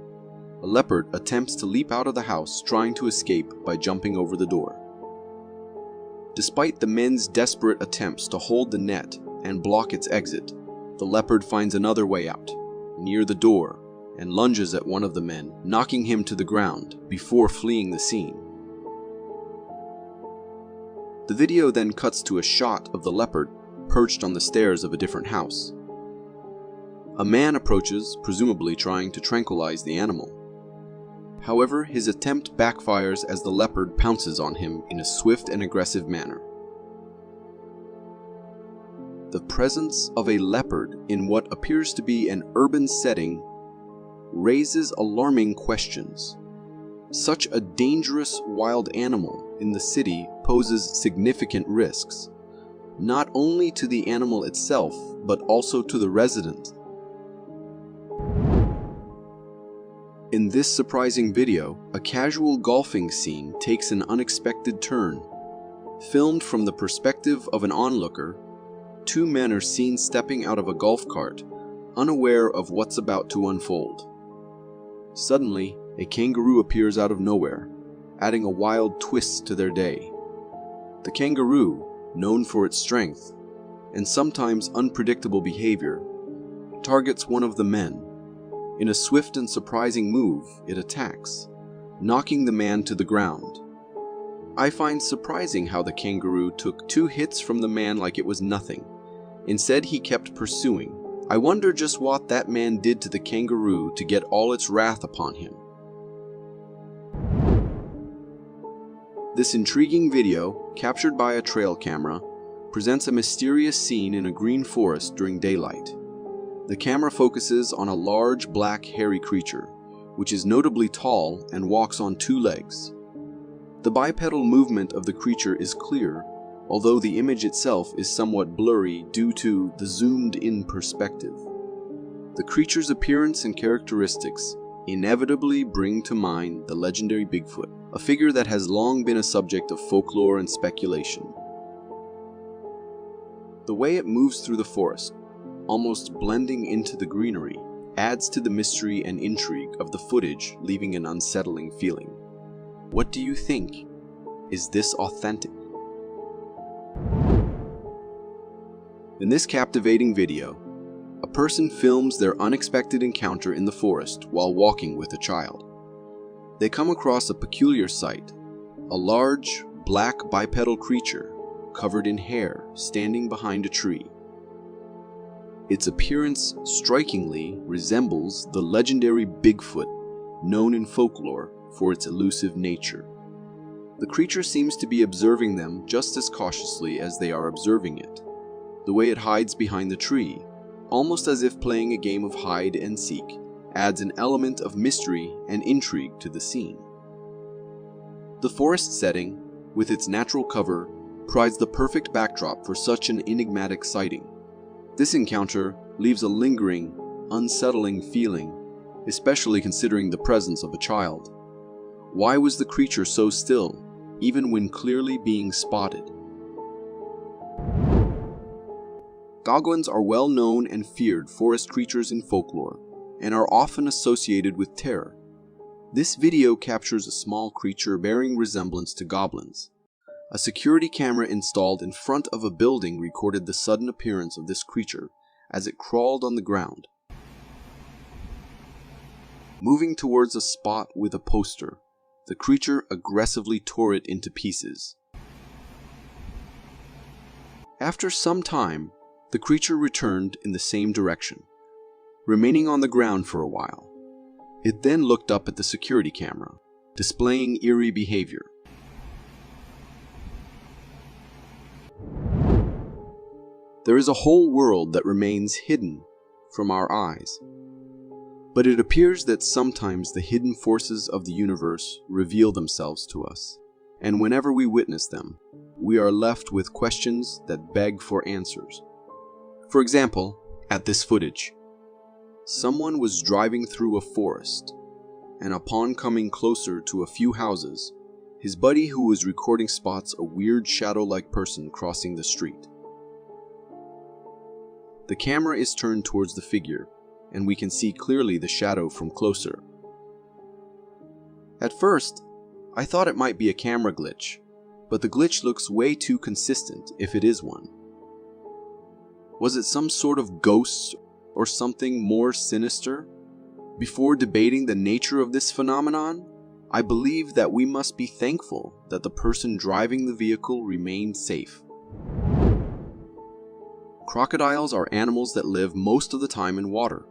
A leopard attempts to leap out of the house, trying to escape by jumping over the door. Despite the men's desperate attempts to hold the net and block its exit, the leopard finds another way out, near the door, and lunges at one of the men, knocking him to the ground before fleeing the scene. The video then cuts to a shot of the leopard perched on the stairs of a different house. A man approaches, presumably trying to tranquilize the animal. However, his attempt backfires as the leopard pounces on him in a swift and aggressive manner. The presence of a leopard in what appears to be an urban setting raises alarming questions. Such a dangerous wild animal in the city poses significant risks, not only to the animal itself, but also to the resident. In this surprising video, a casual golfing scene takes an unexpected turn. Filmed from the perspective of an onlooker, 2 men are seen stepping out of a golf cart, unaware of what's about to unfold. Suddenly, a kangaroo appears out of nowhere, adding a wild twist to their day. The kangaroo, known for its strength and sometimes unpredictable behavior, targets one of the men. In a swift and surprising move, it attacks, knocking the man to the ground. I find surprising how the kangaroo took 2 hits from the man like it was nothing. Instead, he kept pursuing. I wonder just what that man did to the kangaroo to get all its wrath upon him. This intriguing video, captured by a trail camera, presents a mysterious scene in a green forest during daylight. The camera focuses on a large black hairy creature, which is notably tall and walks on two legs. The bipedal movement of the creature is clear, although the image itself is somewhat blurry due to the zoomed-in perspective. The creature's appearance and characteristics inevitably bring to mind the legendary Bigfoot, a figure that has long been a subject of folklore and speculation. The way it moves through the forest, almost blending into the greenery, adds to the mystery and intrigue of the footage, leaving an unsettling feeling. What do you think? Is this authentic? In this captivating video, a person films their unexpected encounter in the forest while walking with a child. They come across a peculiar sight, a large, black bipedal creature covered in hair standing behind a tree. Its appearance strikingly resembles the legendary Bigfoot, known in folklore for its elusive nature. The creature seems to be observing them just as cautiously as they are observing it. The way it hides behind the tree, almost as if playing a game of hide and seek, adds an element of mystery and intrigue to the scene. The forest setting, with its natural cover, provides the perfect backdrop for such an enigmatic sighting. This encounter leaves a lingering, unsettling feeling, especially considering the presence of a child. Why was the creature so still, even when clearly being spotted? Goblins are well-known and feared forest creatures in folklore, and are often associated with terror. This video captures a small creature bearing resemblance to goblins. A security camera installed in front of a building recorded the sudden appearance of this creature as it crawled on the ground, moving towards a spot with a poster. The creature aggressively tore it into pieces. After some time, the creature returned in the same direction, remaining on the ground for a while. It then looked up at the security camera, displaying eerie behavior. There is a whole world that remains hidden from our eyes. But it appears that sometimes the hidden forces of the universe reveal themselves to us, and whenever we witness them, we are left with questions that beg for answers. For example, at this footage, someone was driving through a forest, and upon coming closer to a few houses, his buddy who was recording spots a weird shadow-like person crossing the street. The camera is turned towards the figure, and we can see clearly the shadow from closer. At first, I thought it might be a camera glitch, but the glitch looks way too consistent if it is one. Was it some sort of ghost or something more sinister? Before debating the nature of this phenomenon, I believe that we must be thankful that the person driving the vehicle remained safe. Crocodiles are animals that live most of the time in water.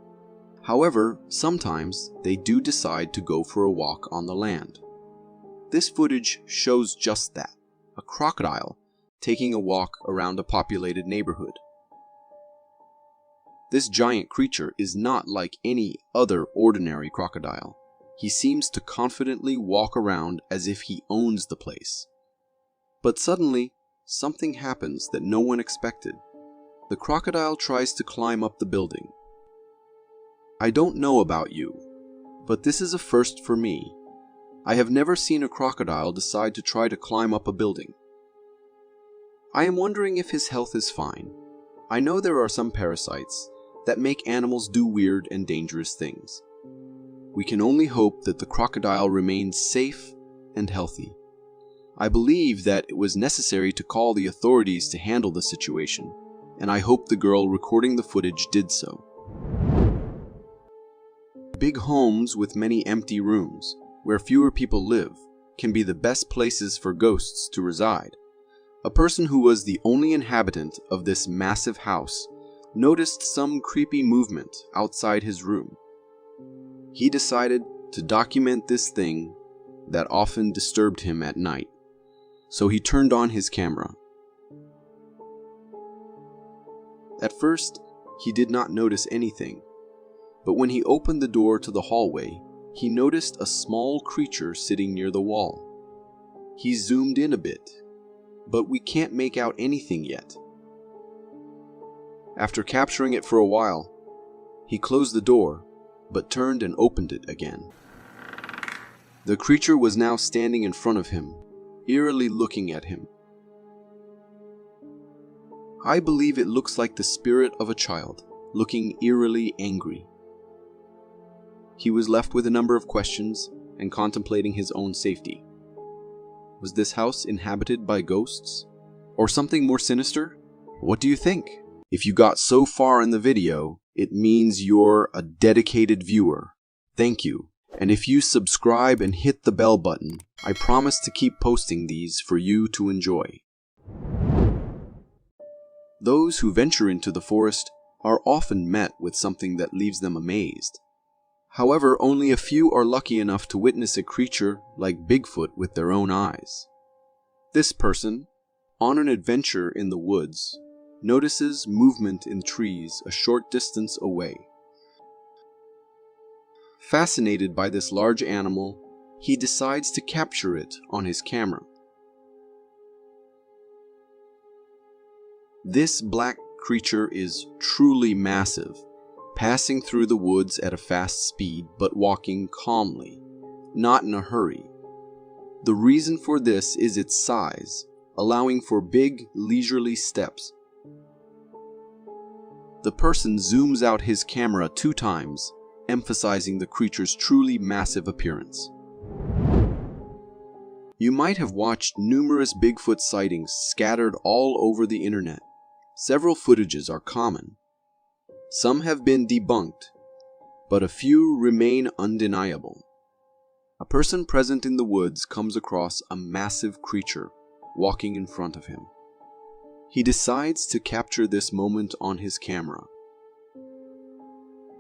However, sometimes they do decide to go for a walk on the land. This footage shows just that, a crocodile taking a walk around a populated neighborhood. This giant creature is not like any other ordinary crocodile. He seems to confidently walk around as if he owns the place. But suddenly, something happens that no one expected. The crocodile tries to climb up the building. I don't know about you, but this is a first for me. I have never seen a crocodile decide to try to climb up a building. I am wondering if his health is fine. I know there are some parasites that make animals do weird and dangerous things. We can only hope that the crocodile remains safe and healthy. I believe that it was necessary to call the authorities to handle the situation, and I hope the girl recording the footage did so. Big homes with many empty rooms, where fewer people live, can be the best places for ghosts to reside. A person who was the only inhabitant of this massive house noticed some creepy movement outside his room. He decided to document this thing that often disturbed him at night, so he turned on his camera. At first, he did not notice anything, but when he opened the door to the hallway, he noticed a small creature sitting near the wall. He zoomed in a bit, but we can't make out anything yet. After capturing it for a while, he closed the door, but turned and opened it again. The creature was now standing in front of him, eerily looking at him. I believe it looks like the spirit of a child, looking eerily angry. He was left with a number of questions and contemplating his own safety. Was this house inhabited by ghosts? Or something more sinister? What do you think? If you got so far in the video, it means you're a dedicated viewer. Thank you. And if you subscribe and hit the bell button, I promise to keep posting these for you to enjoy. Those who venture into the forest are often met with something that leaves them amazed. However, only a few are lucky enough to witness a creature like Bigfoot with their own eyes. This person, on an adventure in the woods, notices movement in trees a short distance away. Fascinated by this large animal, he decides to capture it on his camera. This black creature is truly massive, passing through the woods at a fast speed but walking calmly, not in a hurry. The reason for this is its size, allowing for big, leisurely steps. The person zooms out his camera 2 times, emphasizing the creature's truly massive appearance. You might have watched numerous Bigfoot sightings scattered all over the internet. Several footages are common. Some have been debunked, but a few remain undeniable. A person present in the woods comes across a massive creature walking in front of him. He decides to capture this moment on his camera.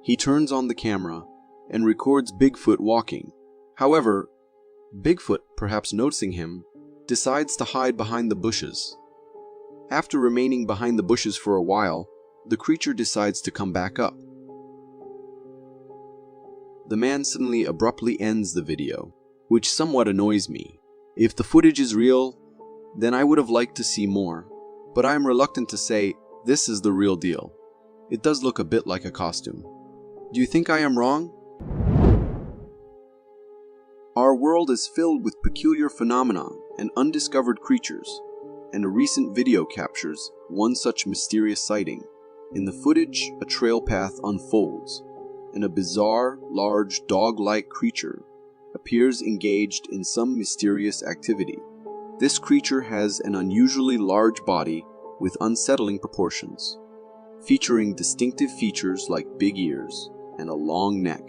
He turns on the camera and records Bigfoot walking. However, Bigfoot, perhaps noticing him, decides to hide behind the bushes. After remaining behind the bushes for a while, the creature decides to come back up. The man suddenly abruptly ends the video, which somewhat annoys me. If the footage is real, then I would have liked to see more, but I am reluctant to say this is the real deal. It does look a bit like a costume. Do you think I am wrong? Our world is filled with peculiar phenomena and undiscovered creatures, and a recent video captures one such mysterious sighting. In the footage, a trail path unfolds, and a bizarre, large, dog-like creature appears engaged in some mysterious activity. This creature has an unusually large body with unsettling proportions, featuring distinctive features like big ears and a long neck.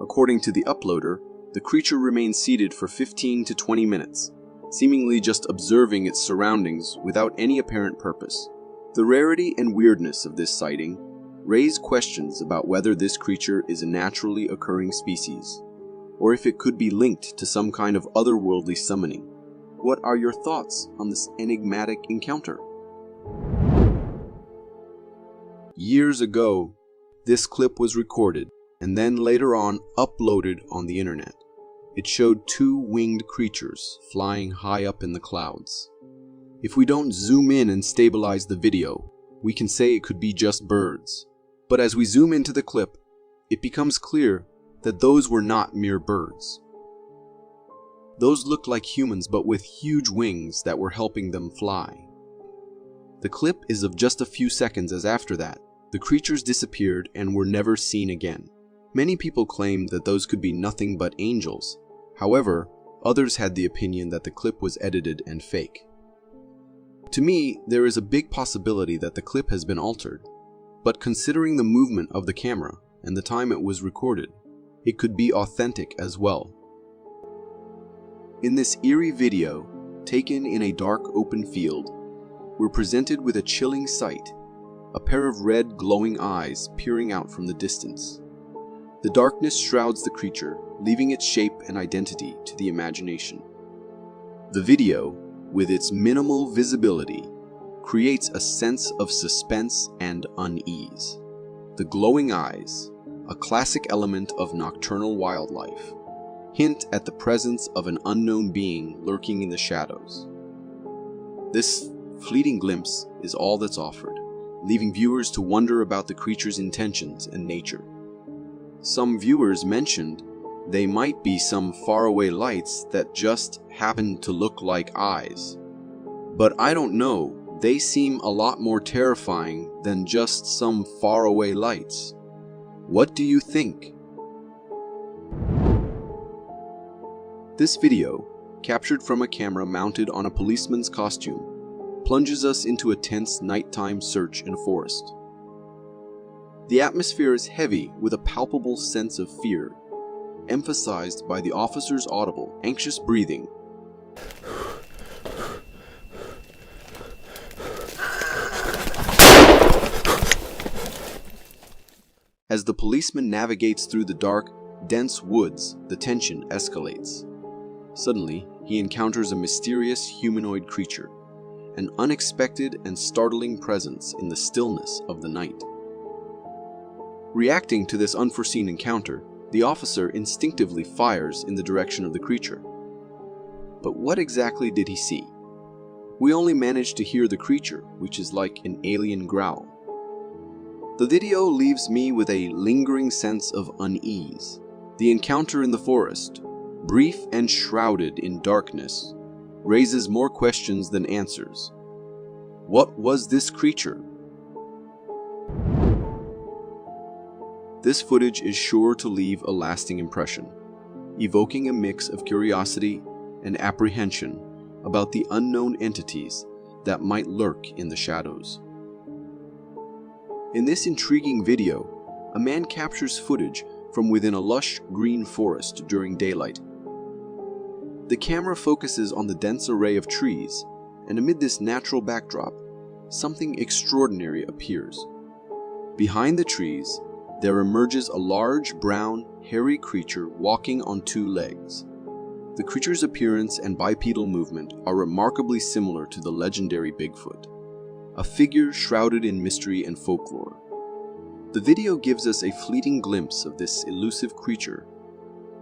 According to the uploader, the creature remains seated for 15 to 20 minutes, seemingly just observing its surroundings without any apparent purpose. The rarity and weirdness of this sighting raise questions about whether this creature is a naturally occurring species, or if it could be linked to some kind of otherworldly summoning. What are your thoughts on this enigmatic encounter? Years ago, this clip was recorded and then later on uploaded on the internet. It showed 2 winged creatures flying high up in the clouds. If we don't zoom in and stabilize the video, we can say it could be just birds. But as we zoom into the clip, it becomes clear that those were not mere birds. Those looked like humans but with huge wings that were helping them fly. The clip is of just a few seconds, as after that, the creatures disappeared and were never seen again. Many people claim that those could be nothing but angels. However, others had the opinion that the clip was edited and fake. To me, there is a big possibility that the clip has been altered, but considering the movement of the camera and the time it was recorded, it could be authentic as well. In this eerie video, taken in a dark open field, we're presented with a chilling sight, a pair of red glowing eyes peering out from the distance. The darkness shrouds the creature, leaving its shape and identity to the imagination. The video, with its minimal visibility, creates a sense of suspense and unease. The glowing eyes, a classic element of nocturnal wildlife, hint at the presence of an unknown being lurking in the shadows. This fleeting glimpse is all that's offered, leaving viewers to wonder about the creature's intentions and nature. Some viewers mentioned they might be some faraway lights that just happen to look like eyes. But I don't know, they seem a lot more terrifying than just some faraway lights. What do you think? This video, captured from a camera mounted on a policeman's costume, plunges us into a tense nighttime search in a forest. The atmosphere is heavy with a palpable sense of fear, emphasized by the officer's audible, anxious breathing. As the policeman navigates through the dark, dense woods, the tension escalates. Suddenly, he encounters a mysterious humanoid creature, an unexpected and startling presence in the stillness of the night. Reacting to this unforeseen encounter, the officer instinctively fires in the direction of the creature. But what exactly did he see? We only managed to hear the creature, which is like an alien growl. The video leaves me with a lingering sense of unease. The encounter in the forest, brief and shrouded in darkness, raises more questions than answers. What was this creature? This footage is sure to leave a lasting impression, evoking a mix of curiosity and apprehension about the unknown entities that might lurk in the shadows. In this intriguing video, a man captures footage from within a lush green forest during daylight. The camera focuses on the dense array of trees, and amid this natural backdrop, something extraordinary appears. Behind the trees, there emerges a large, brown, hairy creature walking on two legs. The creature's appearance and bipedal movement are remarkably similar to the legendary Bigfoot, a figure shrouded in mystery and folklore. The video gives us a fleeting glimpse of this elusive creature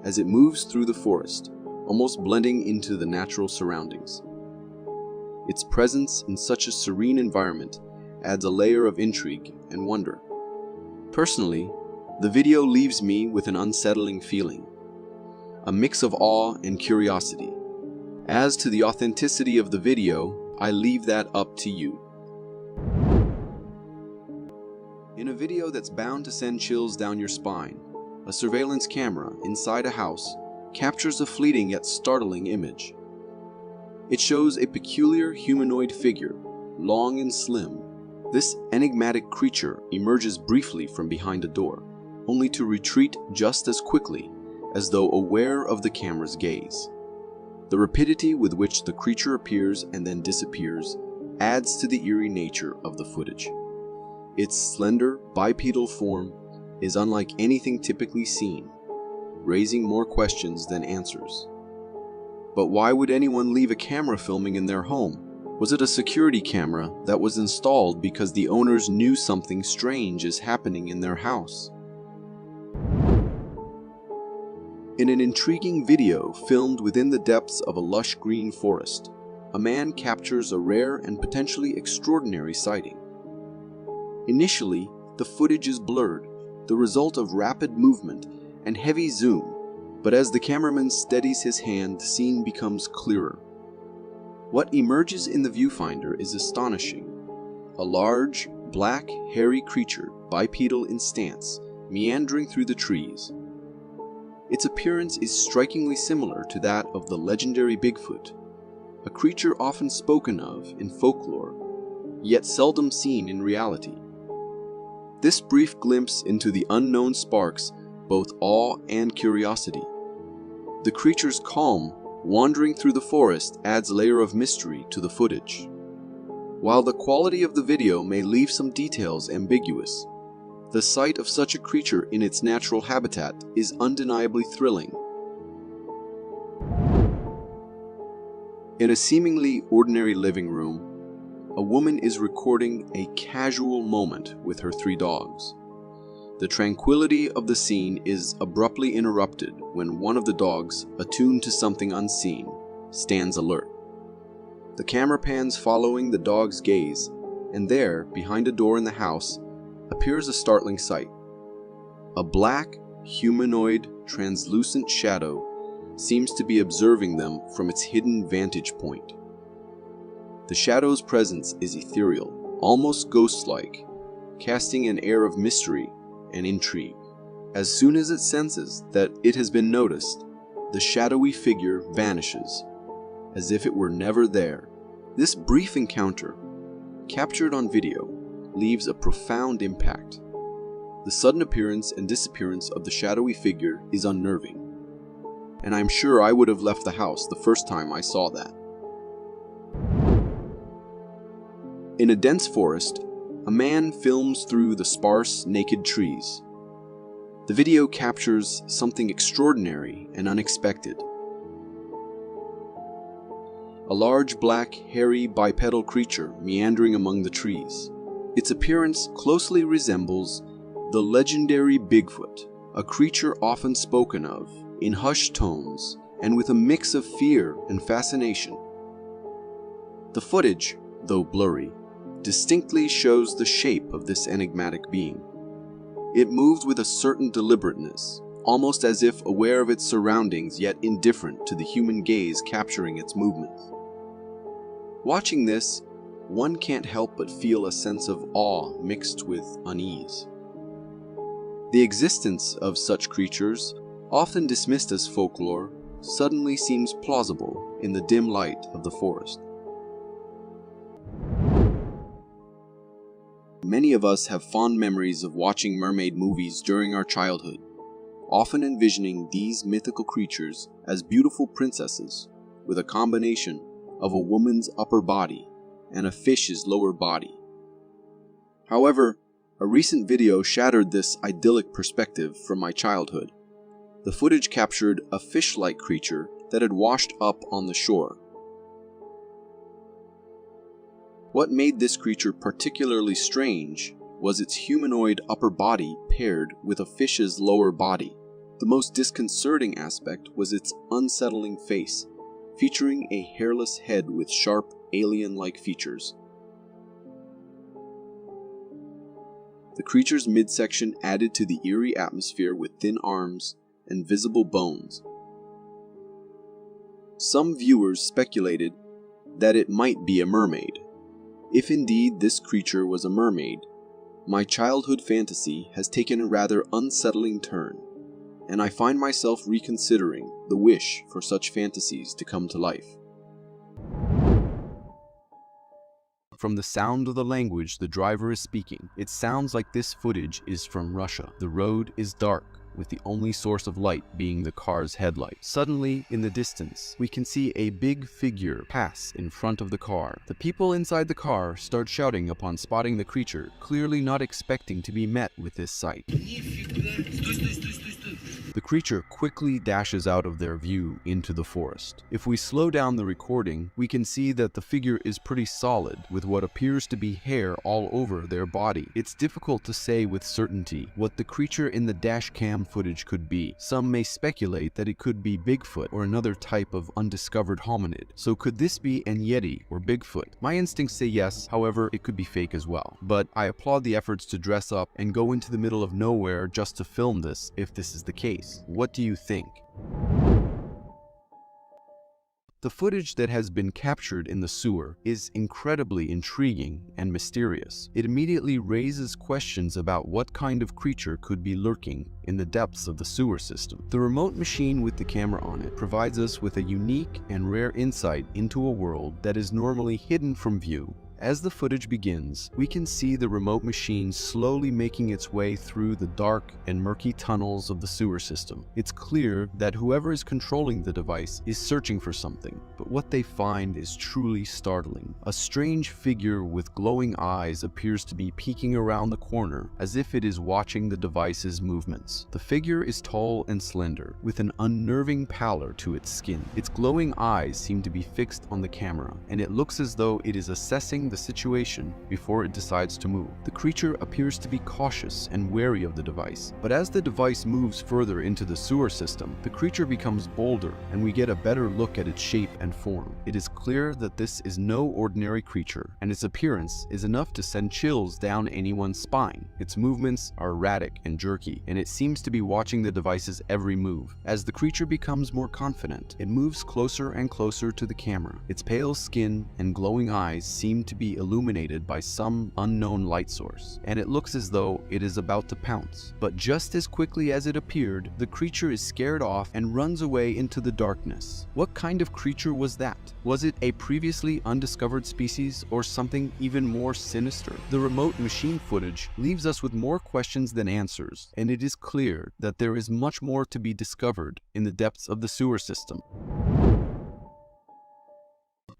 as it moves through the forest, almost blending into the natural surroundings. Its presence in such a serene environment adds a layer of intrigue and wonder. Personally, the video leaves me with an unsettling feeling, a mix of awe and curiosity. As to the authenticity of the video, I leave that up to you. In a video that's bound to send chills down your spine, a surveillance camera inside a house captures a fleeting yet startling image. It shows a peculiar humanoid figure, long and slim. This enigmatic creature emerges briefly from behind a door, only to retreat just as quickly, as though aware of the camera's gaze. The rapidity with which the creature appears and then disappears adds to the eerie nature of the footage. Its slender, bipedal form is unlike anything typically seen, raising more questions than answers. But why would anyone leave a camera filming in their home? Was it a security camera that was installed because the owners knew something strange is happening in their house? In an intriguing video filmed within the depths of a lush green forest, a man captures a rare and potentially extraordinary sighting. Initially, the footage is blurred, the result of rapid movement and heavy zoom, but as the cameraman steadies his hand, the scene becomes clearer. What emerges in the viewfinder is astonishing. A large, black, hairy creature, bipedal in stance, meandering through the trees. Its appearance is strikingly similar to that of the legendary Bigfoot, a creature often spoken of in folklore, yet seldom seen in reality. This brief glimpse into the unknown sparks both awe and curiosity. The creature's calm, wandering through the forest adds a layer of mystery to the footage. While the quality of the video may leave some details ambiguous, the sight of such a creature in its natural habitat is undeniably thrilling. In a seemingly ordinary living room, a woman is recording a casual moment with her 3 dogs. The tranquility of the scene is abruptly interrupted when one of the dogs, attuned to something unseen, stands alert. The camera pans following the dog's gaze, and there, behind a door in the house, appears a startling sight. A black, humanoid, translucent shadow seems to be observing them from its hidden vantage point. The shadow's presence is ethereal, almost ghost-like, casting an air of mystery and intrigue. As soon as it senses that it has been noticed, the shadowy figure vanishes, as if it were never there. This brief encounter, captured on video, leaves a profound impact. The sudden appearance and disappearance of the shadowy figure is unnerving, and I'm sure I would have left the house the first time I saw that. In a dense forest, a man films through the sparse, naked trees. The video captures something extraordinary and unexpected. A large, black, hairy, bipedal creature meandering among the trees. Its appearance closely resembles the legendary Bigfoot, a creature often spoken of in hushed tones and with a mix of fear and fascination. The footage, though blurry, distinctly shows the shape of this enigmatic being. It moves with a certain deliberateness, almost as if aware of its surroundings yet indifferent to the human gaze capturing its movements. Watching this, one can't help but feel a sense of awe mixed with unease. The existence of such creatures, often dismissed as folklore, suddenly seems plausible in the dim light of the forest. Many of us have fond memories of watching mermaid movies during our childhood, often envisioning these mythical creatures as beautiful princesses with a combination of a woman's upper body and a fish's lower body. However, a recent video shattered this idyllic perspective from my childhood. The footage captured a fish-like creature that had washed up on the shore. What made this creature particularly strange was its humanoid upper body paired with a fish's lower body. The most disconcerting aspect was its unsettling face, featuring a hairless head with sharp, alien-like features. The creature's midsection added to the eerie atmosphere with thin arms and visible bones. Some viewers speculated that it might be a mermaid. If indeed this creature was a mermaid, my childhood fantasy has taken a rather unsettling turn, and I find myself reconsidering the wish for such fantasies to come to life. From the sound of the language the driver is speaking, it sounds like this footage is from Russia. The road is dark, with the only source of light being the car's headlights. Suddenly, in the distance, we can see a big figure pass in front of the car. The people inside the car start shouting upon spotting the creature, clearly not expecting to be met with this sight. The creature quickly dashes out of their view into the forest. If we slow down the recording, we can see that the figure is pretty solid, with what appears to be hair all over their body. It's difficult to say with certainty what the creature in the dashcam footage could be. Some may speculate that it could be Bigfoot or another type of undiscovered hominid. So could this be an Yeti or Bigfoot? My instincts say yes, however, it could be fake as well. But I applaud the efforts to dress up and go into the middle of nowhere just to film this, if this is the case. What do you think? The footage that has been captured in the sewer is incredibly intriguing and mysterious. It immediately raises questions about what kind of creature could be lurking in the depths of the sewer system. The remote machine with the camera on it provides us with a unique and rare insight into a world that is normally hidden from view. As the footage begins, we can see the remote machine slowly making its way through the dark and murky tunnels of the sewer system. It's clear that whoever is controlling the device is searching for something, but what they find is truly startling. A strange figure with glowing eyes appears to be peeking around the corner as if it is watching the device's movements. The figure is tall and slender, with an unnerving pallor to its skin. Its glowing eyes seem to be fixed on the camera, and it looks as though it is assessing assessing the situation before it decides to move. The creature appears to be cautious and wary of the device, but as the device moves further into the sewer system, the creature becomes bolder and we get a better look at its shape and form. It is clear that this is no ordinary creature, and its appearance is enough to send chills down anyone's spine. Its movements are erratic and jerky, and it seems to be watching the device's every move. As the creature becomes more confident, it moves closer and closer to the camera. Its pale skin and glowing eyes seem to be illuminated by some unknown light source, and it looks as though it is about to pounce. But just as quickly as it appeared, the creature is scared off and runs away into the darkness. What kind of creature was that? Was it a previously undiscovered species or something even more sinister? The remote machine footage leaves us with more questions than answers, and it is clear that there is much more to be discovered in the depths of the sewer system.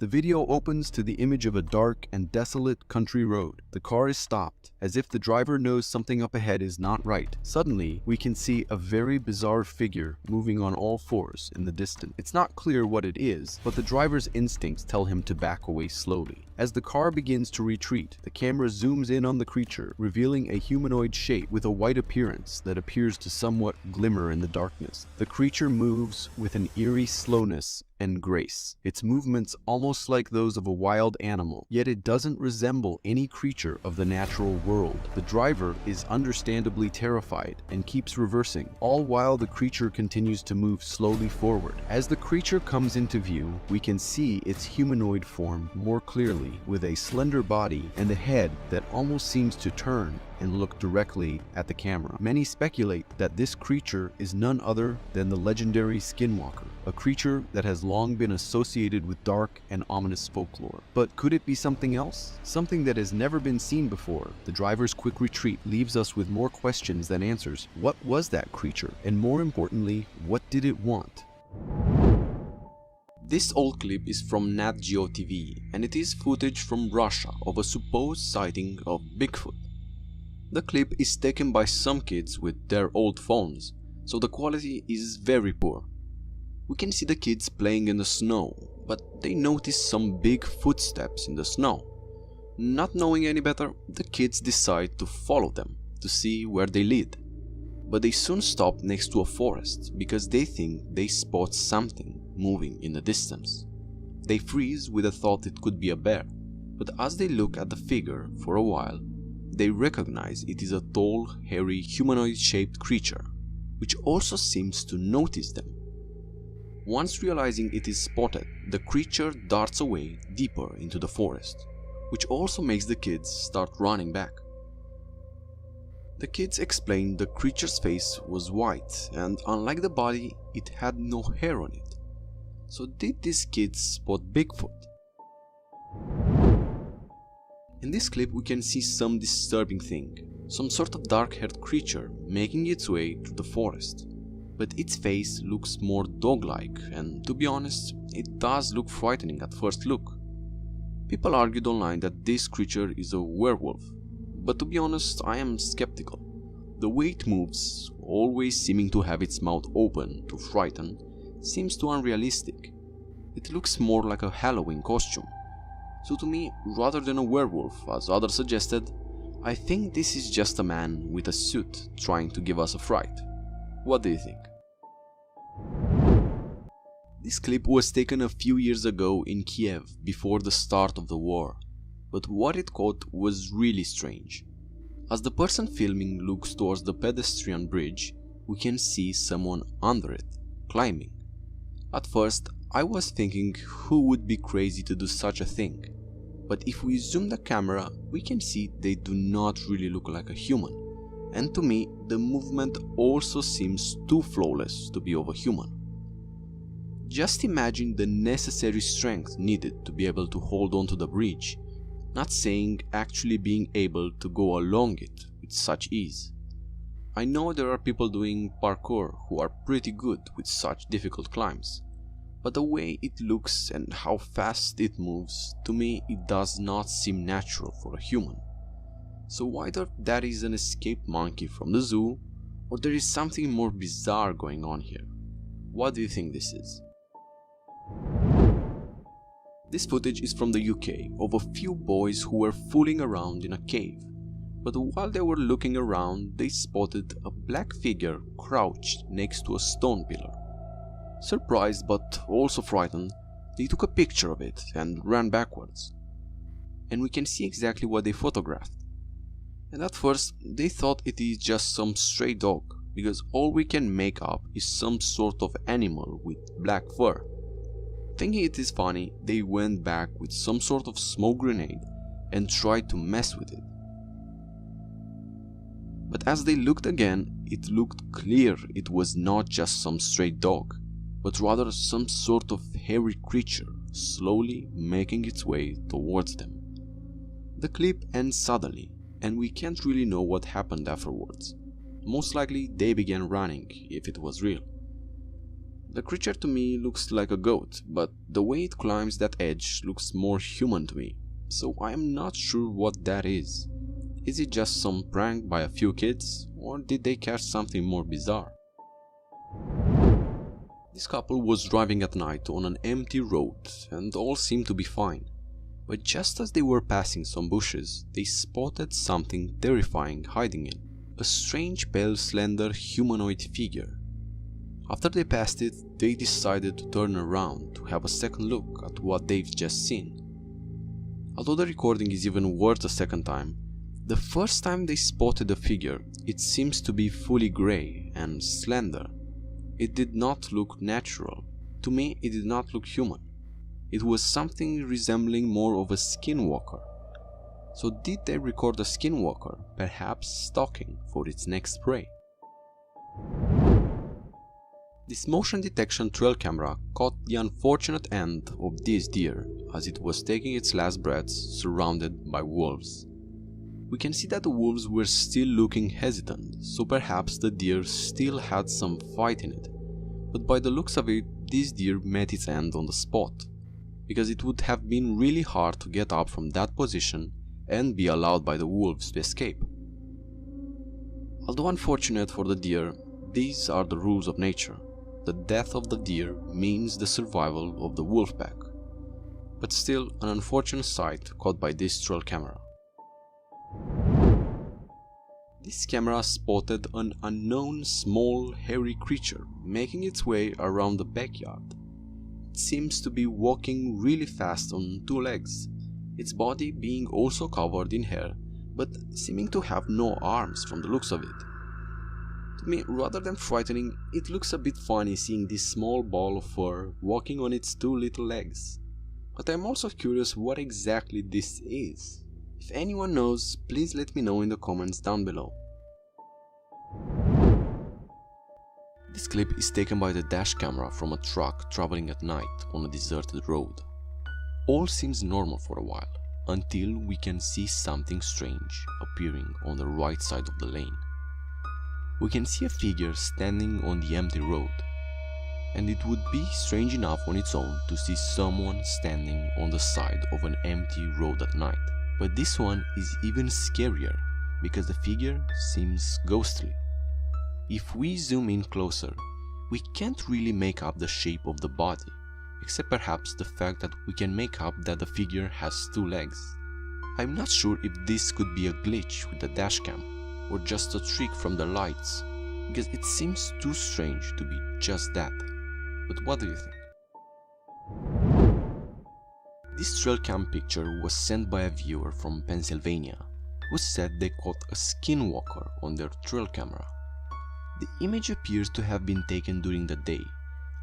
The video opens to the image of a dark and desolate country road. The car is stopped, as if the driver knows something up ahead is not right. Suddenly, we can see a very bizarre figure moving on all fours in the distance. It's not clear what it is, but the driver's instincts tell him to back away slowly. As the car begins to retreat, the camera zooms in on the creature, revealing a humanoid shape with a white appearance that appears to somewhat glimmer in the darkness. The creature moves with an eerie slowness and grace, its movements almost like those of a wild animal, yet it doesn't resemble any creature of the natural world. The driver is understandably terrified and keeps reversing, all while the creature continues to move slowly forward. As the creature comes into view, we can see its humanoid form more clearly, with a slender body and a head that almost seems to turn and look directly at the camera. Many speculate that this creature is none other than the legendary Skinwalker, a creature that has long been associated with dark and ominous folklore. But could it be something else? Something that has never been seen before? The driver's quick retreat leaves us with more questions than answers. What was that creature? And more importantly, what did it want? This old clip is from Nat Geo TV, and it is footage from Russia of a supposed sighting of Bigfoot. The clip is taken by some kids with their old phones, so the quality is very poor. We can see the kids playing in the snow, but they notice some big footsteps in the snow. Not knowing any better, the kids decide to follow them to see where they lead. But they soon stop next to a forest because they think they spot something moving in the distance. They freeze with the thought it could be a bear, but as they look at the figure for a while, they recognize it is a tall, hairy, humanoid-shaped creature, which also seems to notice them. Once realizing it is spotted, the creature darts away deeper into the forest, which also makes the kids start running back. The kids explain the creature's face was white, and unlike the body, it had no hair on it. So did these kids spot Bigfoot? In this clip we can see some disturbing thing, some sort of dark-haired creature making its way through the forest. But its face looks more dog-like, and to be honest, it does look frightening at first look. People argued online that this creature is a werewolf, but to be honest, I am skeptical. The way it moves, always seeming to have its mouth open to frighten, seems too unrealistic. It looks more like a Halloween costume. So to me, rather than a werewolf, as others suggested, I think this is just a man with a suit trying to give us a fright. What do you think? This clip was taken a few years ago in Kiev before the start of the war, but what it caught was really strange. As the person filming looks towards the pedestrian bridge, we can see someone under it, climbing. At first, I was thinking who would be crazy to do such a thing, but if we zoom the camera, we can see they do not really look like a human, and to me, the movement also seems too flawless to be of a human. Just imagine the necessary strength needed to be able to hold onto the bridge, not saying actually being able to go along it with such ease. I know there are people doing parkour who are pretty good with such difficult climbs, but the way it looks and how fast it moves, to me it does not seem natural for a human. So either that is an escaped monkey from the zoo, or there is something more bizarre going on here. What do you think this is? This footage is from the UK of a few boys who were fooling around in a cave. But while they were looking around, they spotted a black figure crouched next to a stone pillar. Surprised but also frightened, they took a picture of it and ran backwards. And we can see exactly what they photographed. And at first, they thought it is just some stray dog, because all we can make up is some sort of animal with black fur. Thinking it is funny, they went back with some sort of smoke grenade and tried to mess with it. But as they looked again, it looked clear it was not just some stray dog, but rather some sort of hairy creature slowly making its way towards them. The clip ends suddenly, and we can't really know what happened afterwards. Most likely they began running, if it was real. The creature to me looks like a goat, but the way it climbs that edge looks more human to me, so I am not sure what that is. Is it just some prank by a few kids, or did they catch something more bizarre? This couple was driving at night on an empty road and all seemed to be fine. But just as they were passing some bushes, they spotted something terrifying hiding in. A strange pale slender humanoid figure. After they passed it, they decided to turn around to have a second look at what they've just seen. Although the recording is even worse a second time, the first time they spotted the figure, it seems to be fully grey and slender. It did not look natural. To me, it did not look human. It was something resembling more of a skinwalker. So did they record a skinwalker, perhaps stalking for its next prey? This motion detection trail camera caught the unfortunate end of this deer as it was taking its last breaths surrounded by wolves. We can see that the wolves were still looking hesitant, so perhaps the deer still had some fight in it. But by the looks of it, this deer met its end on the spot, because it would have been really hard to get up from that position and be allowed by the wolves to escape. Although unfortunate for the deer, these are the rules of nature. The death of the deer means the survival of the wolf pack. But still an unfortunate sight caught by this trail camera. This camera spotted an unknown small hairy creature making its way around the backyard. It seems to be walking really fast on two legs, its body being also covered in hair, but seeming to have no arms from the looks of it. To me, rather than frightening, it looks a bit funny seeing this small ball of fur walking on its two little legs. But I'm also curious what exactly this is. If anyone knows, please let me know in the comments down below. This clip is taken by the dash camera from a truck traveling at night on a deserted road. All seems normal for a while, until we can see something strange appearing on the right side of the lane. We can see a figure standing on the empty road, and it would be strange enough on its own to see someone standing on the side of an empty road at night. But this one is even scarier, because the figure seems ghostly. If we zoom in closer, we can't really make up the shape of the body, except perhaps the fact that we can make up that the figure has two legs. I'm not sure if this could be a glitch with the dashcam, or just a trick from the lights, because it seems too strange to be just that. But what do you think? This trail cam picture was sent by a viewer from Pennsylvania, who said they caught a skinwalker on their trail camera. The image appears to have been taken during the day,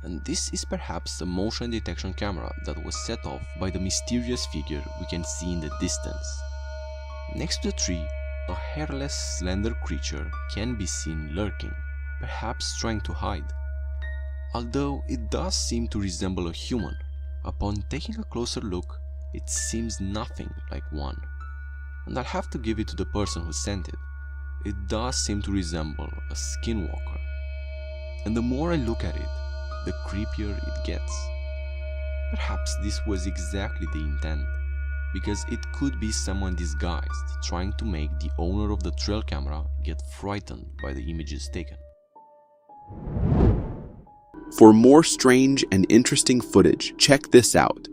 and this is perhaps a motion detection camera that was set off by the mysterious figure we can see in the distance. Next to the tree, a hairless, slender creature can be seen lurking, perhaps trying to hide. Although it does seem to resemble a human, upon taking a closer look, it seems nothing like one. And I'll have to give it to the person who sent it. It does seem to resemble a skinwalker. And the more I look at it, the creepier it gets. Perhaps this was exactly the intent, because it could be someone disguised trying to make the owner of the trail camera get frightened by the images taken. For more strange and interesting footage, check this out.